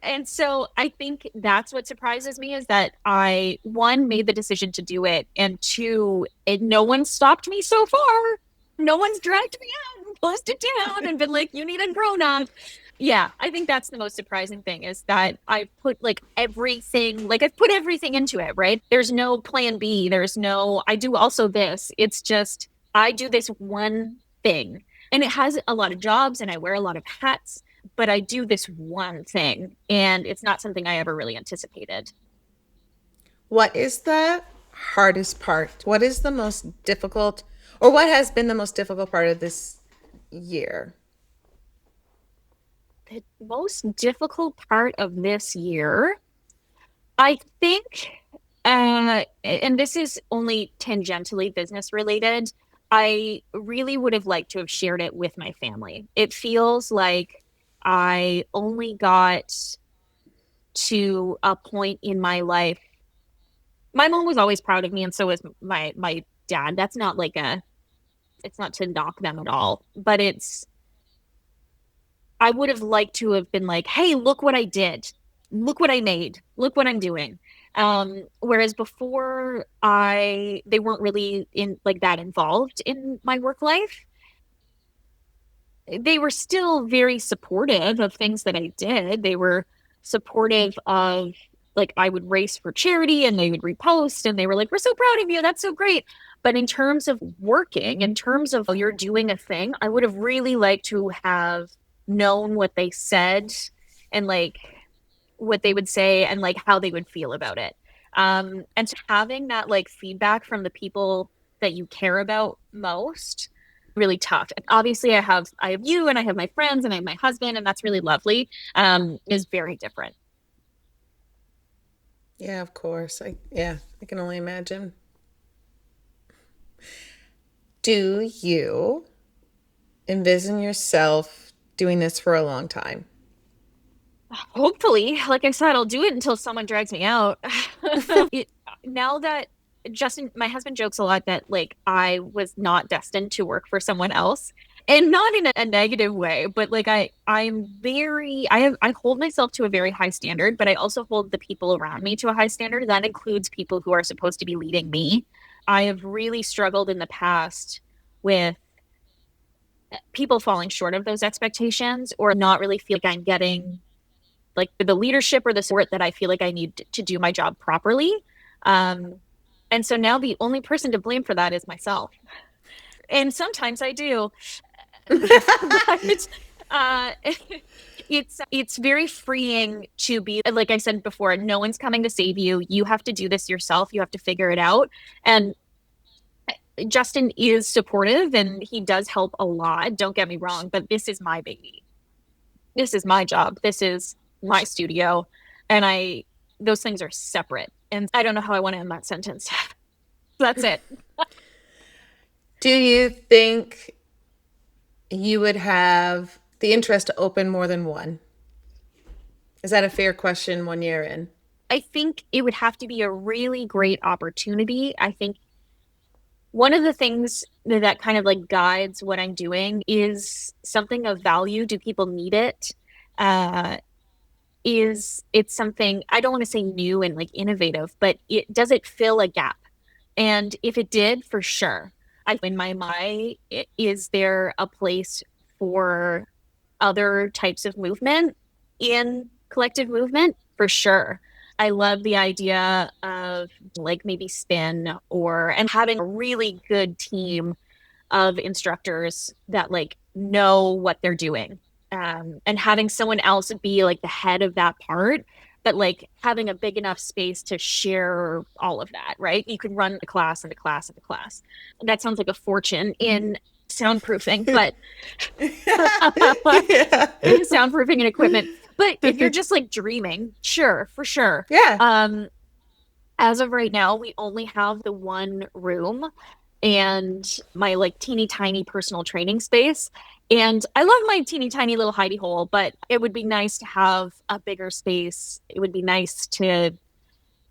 And so I think that's what surprises me is that I, one, made the decision to do it, and two, no one stopped me so far. No one's dragged me out and closed it down and been like, you need a grown up. Yeah, I think that's the most surprising thing is that I put like I've put everything into it, right? There's no plan B. There's no, I do also this. It's just, I do this one thing. And it has a lot of jobs and I wear a lot of hats, but I do this one thing, and it's not something I ever really anticipated. What is the hardest part? What is the most difficult, or what has been the most difficult part of this year? The most difficult part of this year, I think, and this is only tangentially business related, I really would have liked to have shared it with my family. It feels like I only got to a point in my life. My mom was always proud of me, and so was my dad. That's not like a it's not to knock them at all, but I would have liked to have been like, hey, look what I did. Look what I made. Look what I'm doing. Whereas before they weren't really in like that involved in my work life. They were still very supportive of things that I did. They were supportive of like I would race for charity and they would repost and they were like, we're so proud of you. That's so great. But in terms of working, in terms of oh, you're doing a thing, I would have really liked to have known what they said and like what they would say and like how they would feel about it. And so having that like feedback from the people that you care about most really tough. And obviously I have you and I have my friends and I have my husband and that's really lovely. Is very different. Yeah, of course. Yeah, I can only imagine. Do you envision yourself doing this for a long time? Hopefully, like I said, I'll do it until someone drags me out. It now that Justin, my husband jokes a lot that like I was not destined to work for someone else. And not in a negative way, but like I hold myself to a very high standard, but I also hold the people around me to a high standard. That includes people who are supposed to be leading me. I have really struggled in the past with people falling short of those expectations or not really feel like I'm getting like the leadership or the support that I feel like I need to do my job properly. Um, and so now the only person to blame for that is myself. And sometimes I do. But uh, it's very freeing to be like I said before, no one's coming to save you. You have to do this yourself. You have to figure it out. And Justin is supportive and he does help a lot. Don't get me wrong, but this is my baby. This is my job. This is my studio. And those things are separate. And I don't know how I want to end that sentence. That's it. Do you think you would have the interest to open more than one? Is that a fair question 1 year in? I think it would have to be a really great opportunity. I think one of the things that kind of like guides what I'm doing is something of value. Do people need it? Uh, is it's something I don't want to say new and like innovative, but does it fill a gap? And if it did, for sure. In my mind, is there a place for other types of movement in collective movement? For sure. I love the idea of like maybe spin or and having a really good team of instructors that like know what they're doing. And having someone else be like the head of that part, but like having a big enough space to share all of that, right? You could run a class and a class and a class. That sounds like a fortune in soundproofing, but Yeah. soundproofing and equipment. But if you're just like dreaming, sure, for sure. Yeah. As of right now, we only have the one room and my like teeny tiny personal training space. And I love my teeny tiny little hidey hole, but it would be nice to have a bigger space. It would be nice to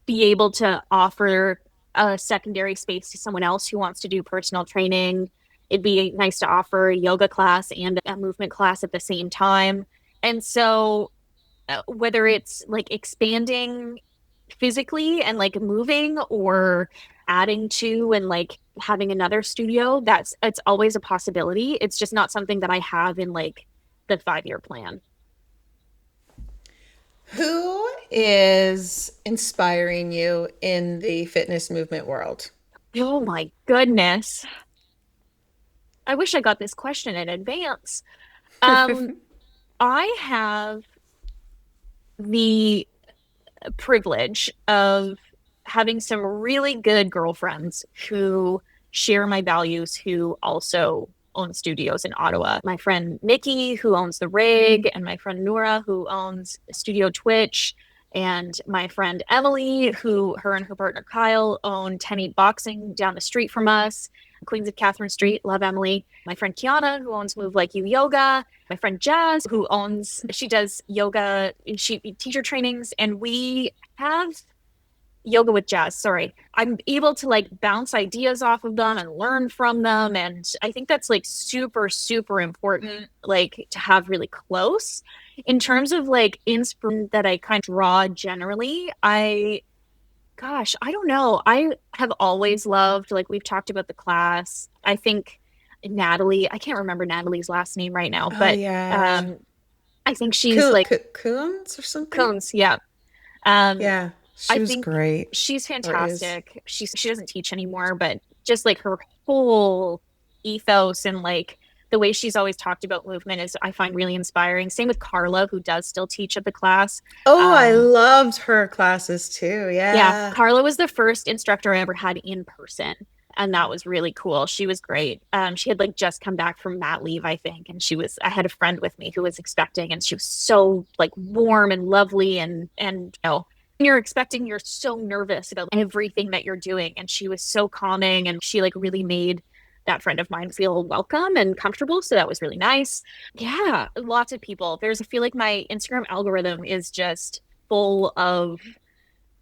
be able to offer a secondary space to someone else who wants to do personal training. It'd be nice to offer a yoga class and a movement class at the same time. And so, whether it's like expanding physically and like moving or adding to and like having another studio, it's always a possibility. It's just not something that I have in like the 5 year plan. Who is inspiring you in the fitness movement world? Oh my goodness. I wish I got this question in advance. Um, I have the privilege of having some really good girlfriends who share my values, who also own studios in Ottawa. My friend Nikki, who owns The Rig, and my friend Nora, who owns Studio Twitch, and my friend Emily, who her and her partner Kyle own 10-8 Boxing down the street from us. Queens of Catherine Street, love Emily. My friend Kiana, who owns Move Like You Yoga. My friend Jazz, she does yoga, she teacher trainings, and we have yoga with Jazz. Sorry. I'm able to like bounce ideas off of them and learn from them. And I think that's like super, super important, like to have really close. In terms of like inspiration that I kind of draw generally, I don't know. I have always loved, like, we've talked about the class. I think Natalie, I can't remember Natalie's last name right now, Oh but yeah. I think she's like Coons or something? Cones. Yeah. Um, Yeah. I She was think great. she's Or is. fantastic. She doesn't teach anymore, but just like her whole ethos and like the way she's always talked about movement is I find really inspiring. Same with Carla, who does still teach at the class. Oh, I Um, loved her classes too. Yeah, Yeah. Carla was the first instructor I ever had in person, and that was really cool. She was great. She had like just come back from mat leave, I think, and I had a friend with me who was expecting, and she was so like warm and lovely, and when you're expecting, you're so nervous about everything that you're doing, and she was so calming, and she like really made that friend of mine feel welcome and comfortable. So that was really nice. Yeah, lots of people. I feel like my Instagram algorithm is just full of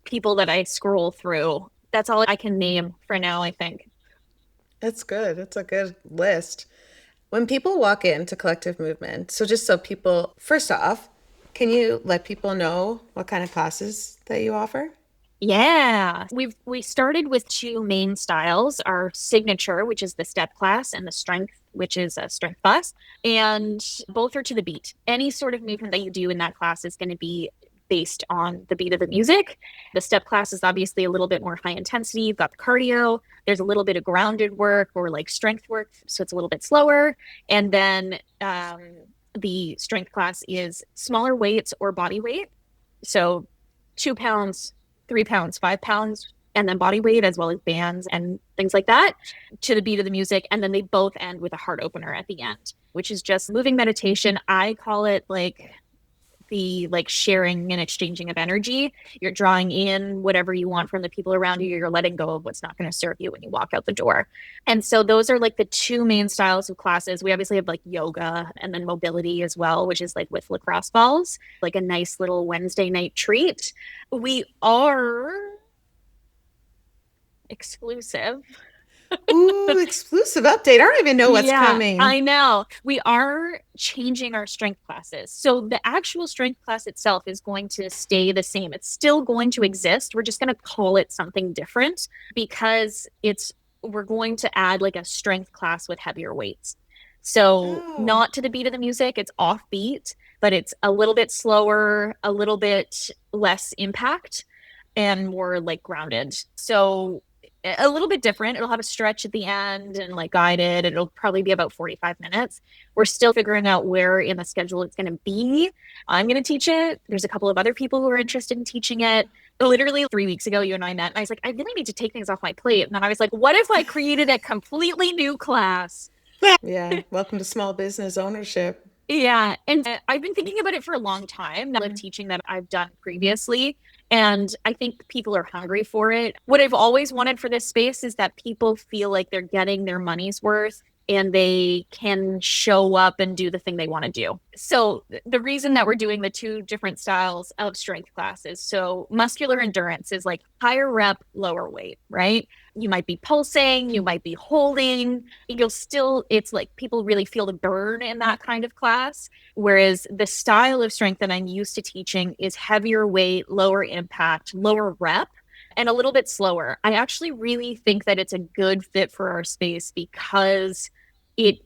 people that I scroll through. That's all I can name for now, I think. That's good. That's a good list. When people walk into collective movement, so just so people, first off, can you let people know what kind of classes that you offer? Yeah, we started with two main styles, our signature, which is the step class, and the strength, which is a strength class. And both are to the beat. Any sort of movement that you do in that class is going to be based on the beat of the music. The step class is obviously a little bit more high intensity. You've got the cardio. There's a little bit of grounded work or like strength work, so it's a little bit slower. And then the strength class is smaller weights or body weight. So 2 pounds, 3 pounds, 5 pounds, and then body weight as well as bands and things like that to the beat of the music. And then they both end with a heart opener at the end, which is just moving meditation. I call it like the like sharing and exchanging of energy. You're drawing in whatever you want from the people around you. You're letting go of what's not going to serve you when you walk out the door. And so those are like the two main styles of classes. We obviously have like yoga and then mobility as well, which is like with lacrosse balls, like a nice little Wednesday night treat. We are exclusive. Ooh, exclusive update. I don't even know what's Yeah, coming. I know. We are changing our strength classes. So the actual strength class itself is going to stay the same. It's still going to exist. We're just going to call it something different because we're going to add like a strength class with heavier weights. So Oh, not to the beat of the music, it's offbeat, but it's a little bit slower, a little bit less impact and more like grounded. So a little bit different. It'll have a stretch at the end and like guided. It'll probably be about 45 minutes. We're still figuring out where in the schedule it's going to be. I'm going to teach it. There's a couple of other people who are interested in teaching it. Literally 3 weeks ago, you and I met, and I was like, I really need to take things off my plate. And then I was like, what if I created a completely new class? yeah. Welcome to small business ownership. Yeah. And I've been thinking about it for a long time, that of teaching that I've done previously. And I think people are hungry for it. What I've always wanted for this space is that people feel like they're getting their money's worth and they can show up and do the thing they want to do. So the reason that we're doing the two different styles of strength classes, so muscular endurance is like higher rep, lower weight, right? You might be pulsing, you might be holding, it's like people really feel the burn in that kind of class. Whereas the style of strength that I'm used to teaching is heavier weight, lower impact, lower rep, and a little bit slower. I actually really think that it's a good fit for our space because it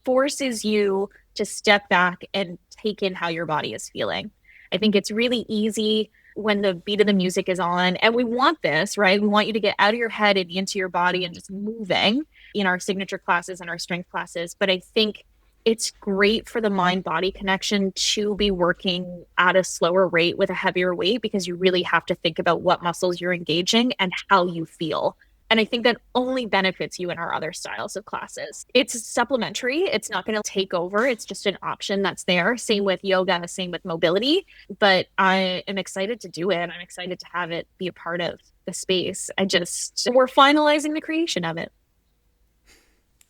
forces you to step back and take in how your body is feeling. I think it's really easy when the beat of the music is on, and we want this, right? We want you to get out of your head and into your body and just moving in our signature classes and our strength classes. But I think it's great for the mind body connection to be working at a slower rate with a heavier weight because you really have to think about what muscles you're engaging and how you feel. And I think that only benefits you in our other styles of classes. It's supplementary. It's not going to take over. It's just an option that's there. Same with yoga, same with mobility. But I am excited to do it. I'm excited to have it be a part of the space. We're finalizing the creation of it.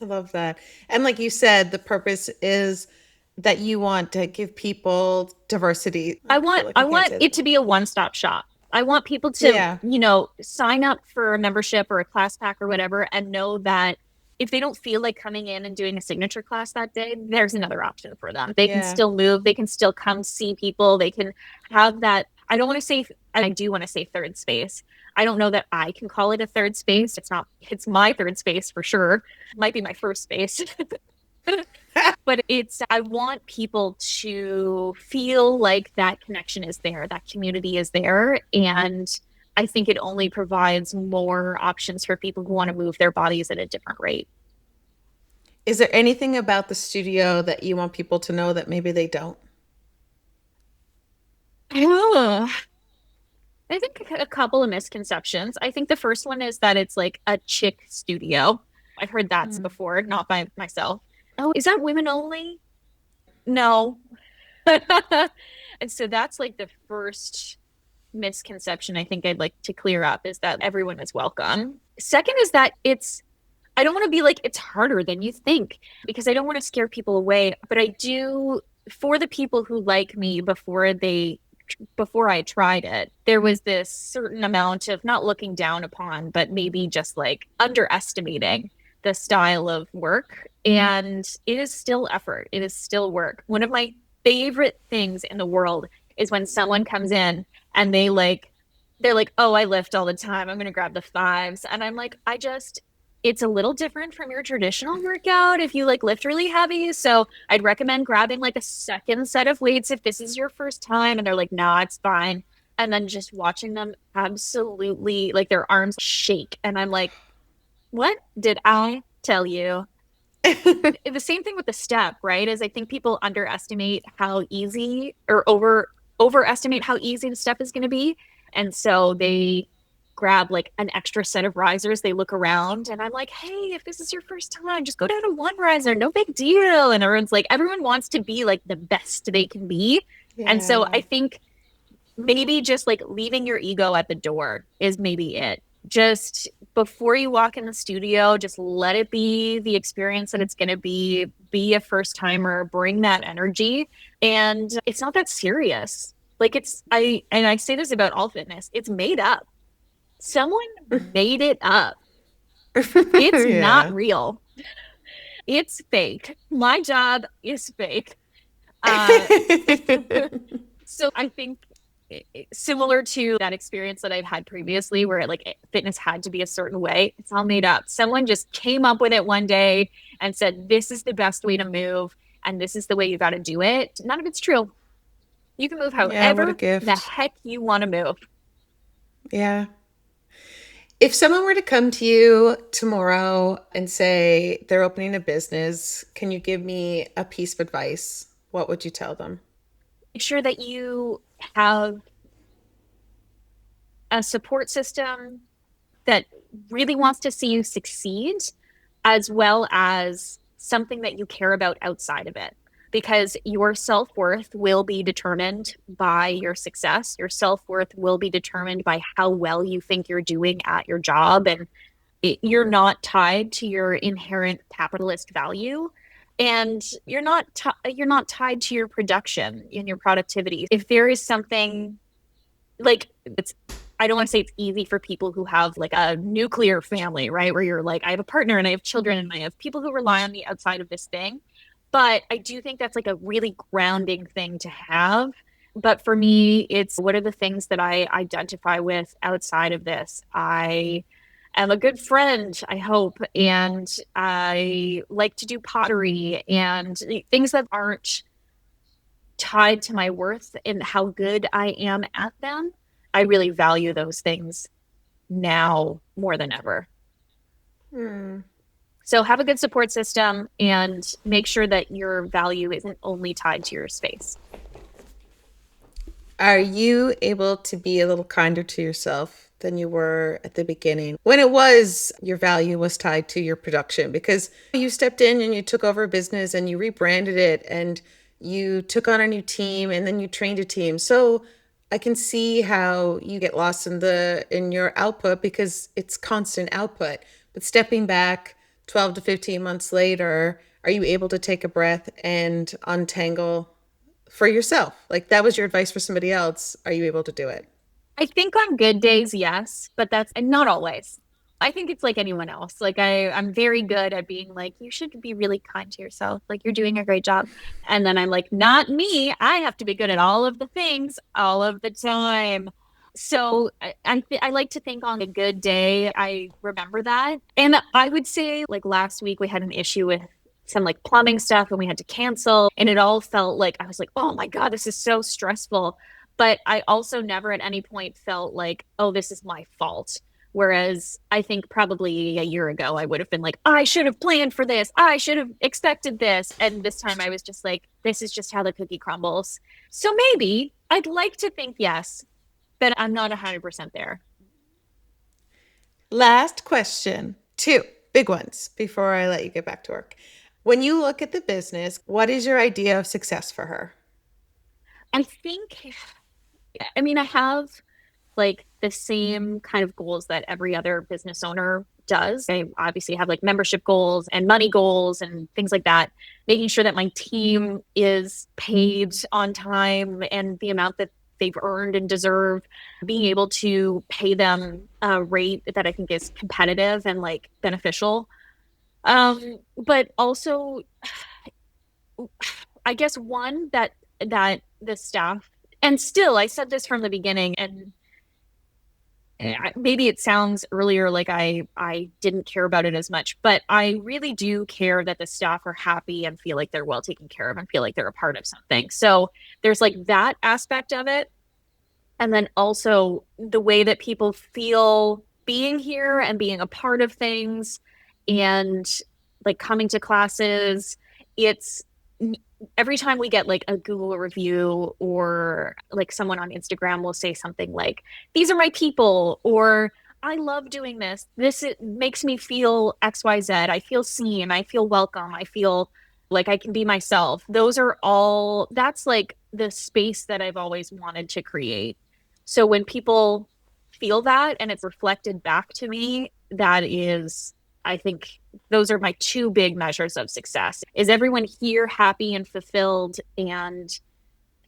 I love that. And like you said, the purpose is that you want to give people diversity. I feel like I I can't want say it that. to be a one-stop shop. I want people to, Yeah. sign up for a membership or a class pack or whatever and know that if they don't feel like coming in and doing a signature class that day, there's another option for them. They can Yeah. still move, they can still come see people, they can have that. I don't want to say, I do want to say third space. I don't know that I can call it a third space. It's not, it's my third space for sure. It might be my first space. But I want people to feel like that connection is there, that community is there. And I think it only provides more options for people who want to move their bodies at a different rate. Is there anything about the studio that you want people to know that maybe they don't? Oh, I think a couple of misconceptions. I think the first one is that it's like a chick studio. I've heard that Mm. before, not by myself. Oh, is that women only? No. And so that's like the first misconception I think I'd like to clear up is that everyone is welcome. Second is that I don't want to be like, it's harder than you think because I don't want to scare people away. But I do, for the people who like me before I tried it, there was this certain amount of not looking down upon, but maybe just like underestimating the style of work. And it is still effort, it is still work. One of my favorite things in the world is when someone comes in and they're like, oh, I lift all the time. I'm going to grab the fives. And I'm like, it's a little different from your traditional workout if you like lift really heavy. So I'd recommend grabbing like a second set of weights if this is your first time. And they're like, nah, it's fine. And then just watching them absolutely like their arms shake. And I'm like, what did I tell you? The same thing with the step, right? Is I think people underestimate how easy or overestimate how easy the step is going to be. And so they grab like an extra set of risers. They look around and I'm like, hey, if this is your first time, just go down to one riser. No big deal. And everyone's like, everyone wants to be like the best they can be. And so Yeah. I think maybe just like leaving your ego at the door is maybe it. Just before you walk in the studio, just let it be the experience that it's going to be a first timer, bring that energy. And it's not that serious. Like and I say this about all fitness, it's made up. Someone made it up. It's not Yeah. real. It's fake. My job is fake. Uh, so I think similar to that experience that I've had previously where like fitness had to be a certain way, it's all made up. Someone just came up with it one day and said, this is the best way to move and this is the way you got to do it. None of it's true. You can move Yeah, what a however the gift. heck you want to move. Yeah. If someone were to come to you tomorrow and say they're opening a business, can you give me a piece of advice? What would you tell them? Make sure that you have a support system that really wants to see you succeed, as well as something that you care about outside of it. Because your self worth will be determined by your success. Your self worth will be determined by how well you think you're doing at your job. And you're not tied to your inherent capitalist value. And you're not tied to your production and your productivity. If there is something like it's I don't want to say it's easy for people who have like a nuclear family, right? Where you're like, I have a partner and I have children and I have people who rely on me outside of this thing. But I do think that's like a really grounding thing to have. But for me, it's what are the things that I identify with outside of this? I am a good friend, I hope, and I like to do pottery and things that aren't tied to my worth and how good I am at them. I really value those things now more than ever. Hmm. So have a good support system and make sure that your value isn't only tied to your space. Are you able to be a little kinder to yourself than you were at the beginning when it was your value was tied to your production? Because you stepped in and you took over a business and you rebranded it and you took on a new team and then you trained a team. So I can see how you get lost in your output because it's constant output. But stepping back 12 to 15 months later, are you able to take a breath and untangle for yourself? Like that was your advice for somebody else. Are you able to do it? I think on good days, yes, but that's and not always. I think it's like anyone else. Like I'm very good at being like, you should be really kind to yourself. Like you're doing a great job. And then I'm like, not me. I have to be good at all of the things all of the time. So I like to think on a good day, I remember that. And I would say like last week we had an issue with some like plumbing stuff and we had to cancel. And it all felt like I was like, oh my God, this is so stressful. But I also never at any point felt like, oh, this is my fault. Whereas I think probably a year ago, I would have been like, I should have planned for this. I should have expected this. And this time I was just like, this is just how the cookie crumbles. So maybe I'd like to think yes, but I'm not 100% there. Last question. Two big ones before I let you get back to work. When you look at the business, what is your idea of success for her? I think, I mean, I have like the same kind of goals that every other business owner does. I obviously have like membership goals and money goals and things like that, making sure that my team is paid on time and the amount that they've earned and deserve, being able to pay them a rate that I think is competitive and like beneficial. But also I guess one that the staff, and still I said this from the beginning, and maybe it sounds earlier like I didn't care about it as much, but I really do care that the staff are happy and feel like they're well taken care of and feel like they're a part of something. So there's like that aspect of it. And then also the way that people feel being here and being a part of things and like coming to classes. It's every time we get like a Google review or like someone on Instagram will say something like, these are my people, or I love doing this. This it makes me feel XYZ. I feel seen. I feel welcome. I feel like I can be myself. Those are all, that's like the space that I've always wanted to create. So when people feel that and it's reflected back to me, that is, I think those are my two big measures of success. Is everyone here happy and fulfilled and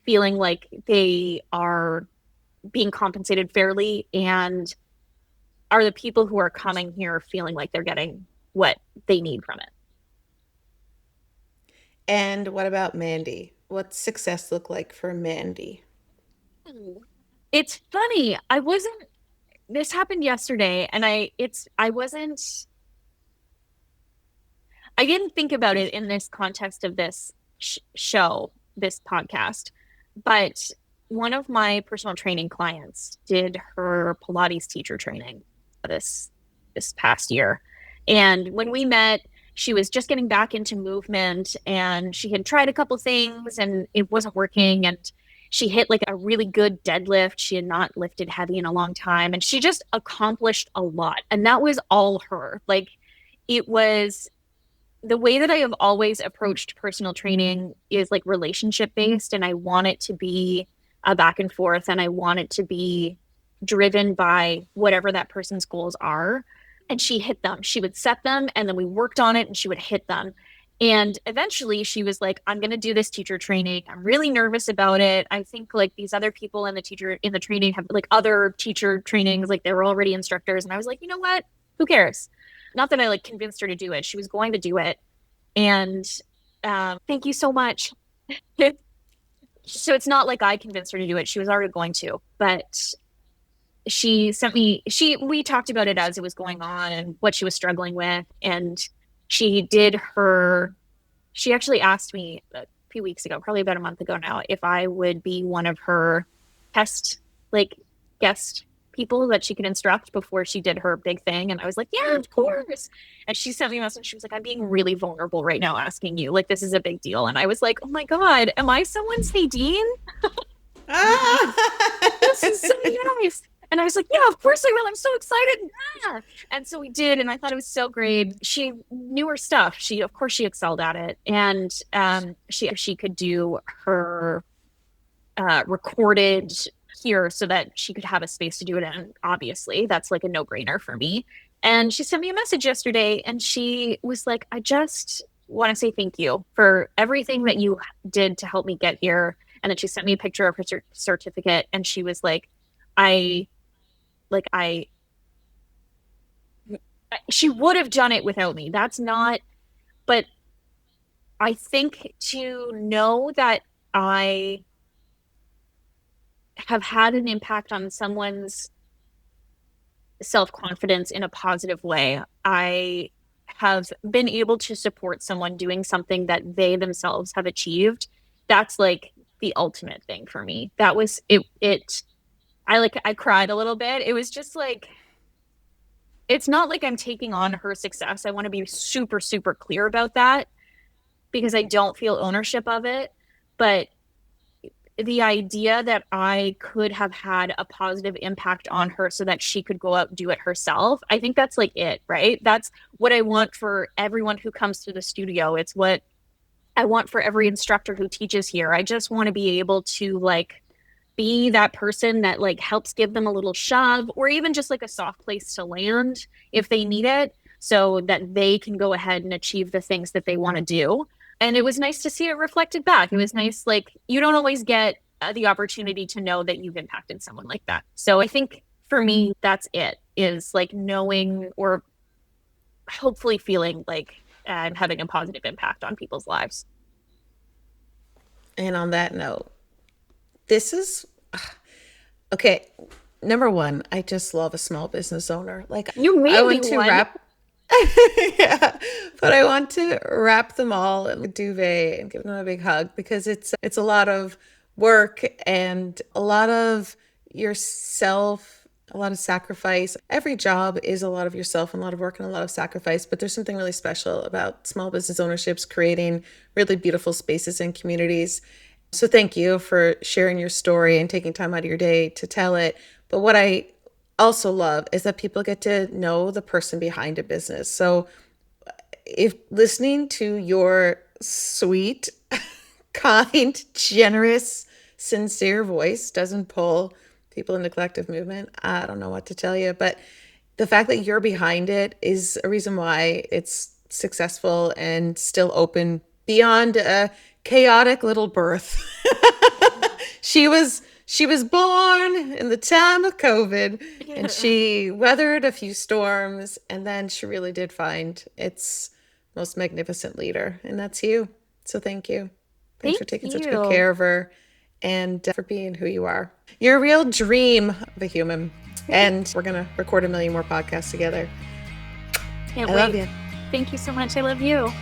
feeling like they are being compensated fairly? And are the people who are coming here feeling like they're getting what they need from it? And what about Mandie? What's success look like for Mandie? It's funny. I wasn't, this happened yesterday and I wasn't, I didn't think about it in this context of this show, this podcast, but one of my personal training clients did her Pilates teacher training this this past year. And when we met, she was just getting back into movement and she had tried a couple things and it wasn't working, and she hit like a really good deadlift. She had not lifted heavy in a long time and she just accomplished a lot. And that was all her. Like it was the way that I have always approached personal training is like relationship based, and I want it to be a back and forth, and I want it to be driven by whatever that person's goals are. And she hit them. She would set them, and then we worked on it, and she would hit them. And eventually she was like, I'm going to do this teacher training. I'm really nervous about it. I think like these other people in the training have like other teacher trainings, like they were already instructors. And I was like, you know what? Who cares? Not that I like convinced her to do it. She was going to do it. And thank you so much. So it's not like I convinced her to do it. She was already going to. But she sent me, we talked about it as it was going on and what she was struggling with. And she actually asked me a few weeks ago, probably about a month ago now, if I would be one of her like guest people that she could instruct before she did her big thing. And I was like, yeah, of course. And she sent me a message. She was like, I'm being really vulnerable right now asking you. Like, this is a big deal. And I was like, oh my God, am I someone's Nadine? This is so nice. And I was like, yeah, of course I will. I'm so excited. Yeah. And so we did. And I thought it was so great. She knew her stuff. Of course, she excelled at it. And she could do her recorded here so that she could have a space to do it in. Obviously, that's like a no-brainer for me. And she sent me a message yesterday and she was like, I just want to say thank you for everything that you did to help me get here. And then she sent me a picture of her certificate and she was like, she would have done it without me. That's not, but I think to know that I have had an impact on someone's self-confidence in a positive way. I have been able to support someone doing something that they themselves have achieved. That's like the ultimate thing for me. That was it. I cried a little bit. It was just like, it's not like I'm taking on her success. I want to be super, super clear about that because I don't feel ownership of it. But the idea that I could have had a positive impact on her so that she could go out and do it herself, I think that's like it, right? That's what I want for everyone who comes to the studio. It's what I want for every instructor who teaches here. I just want to be able to like be that person that like helps give them a little shove, or even just like a soft place to land if they need it, so that they can go ahead and achieve the things that they want to do. And it was nice to see it reflected back. It was nice, like, you don't always get the opportunity to know that you've impacted someone like that. So I think for me, that's it, is like knowing, or hopefully feeling like I'm having a positive impact on people's lives. And on that note, this is okay. Number one, I just love a small business owner. Like, You I made me want to one. wrap, yeah, but I want to wrap them all in a duvet and give them a big hug, because it's a lot of work and a lot of yourself, a lot of sacrifice. Every job is a lot of yourself and a lot of work and a lot of sacrifice, but there's something really special about small business ownerships, creating really beautiful spaces and communities. So thank you for sharing your story and taking time out of your day to tell it. But what I also love is that people get to know the person behind a business. So if listening to your sweet, kind, generous, sincere voice doesn't pull people in the collective movement, I don't know what to tell you. But the fact that you're behind it is a reason why it's successful and still open beyond a chaotic little birth. She was born in the time of COVID, and she weathered a few storms, and then she really did find its most magnificent leader, and that's you. So thank you. Thanks Thank for taking such good you. care of her, and for being who you are. You're a real dream of a human, and we're going to record a million more podcasts together. Can't I love wait. you. Thank you so much. I love you.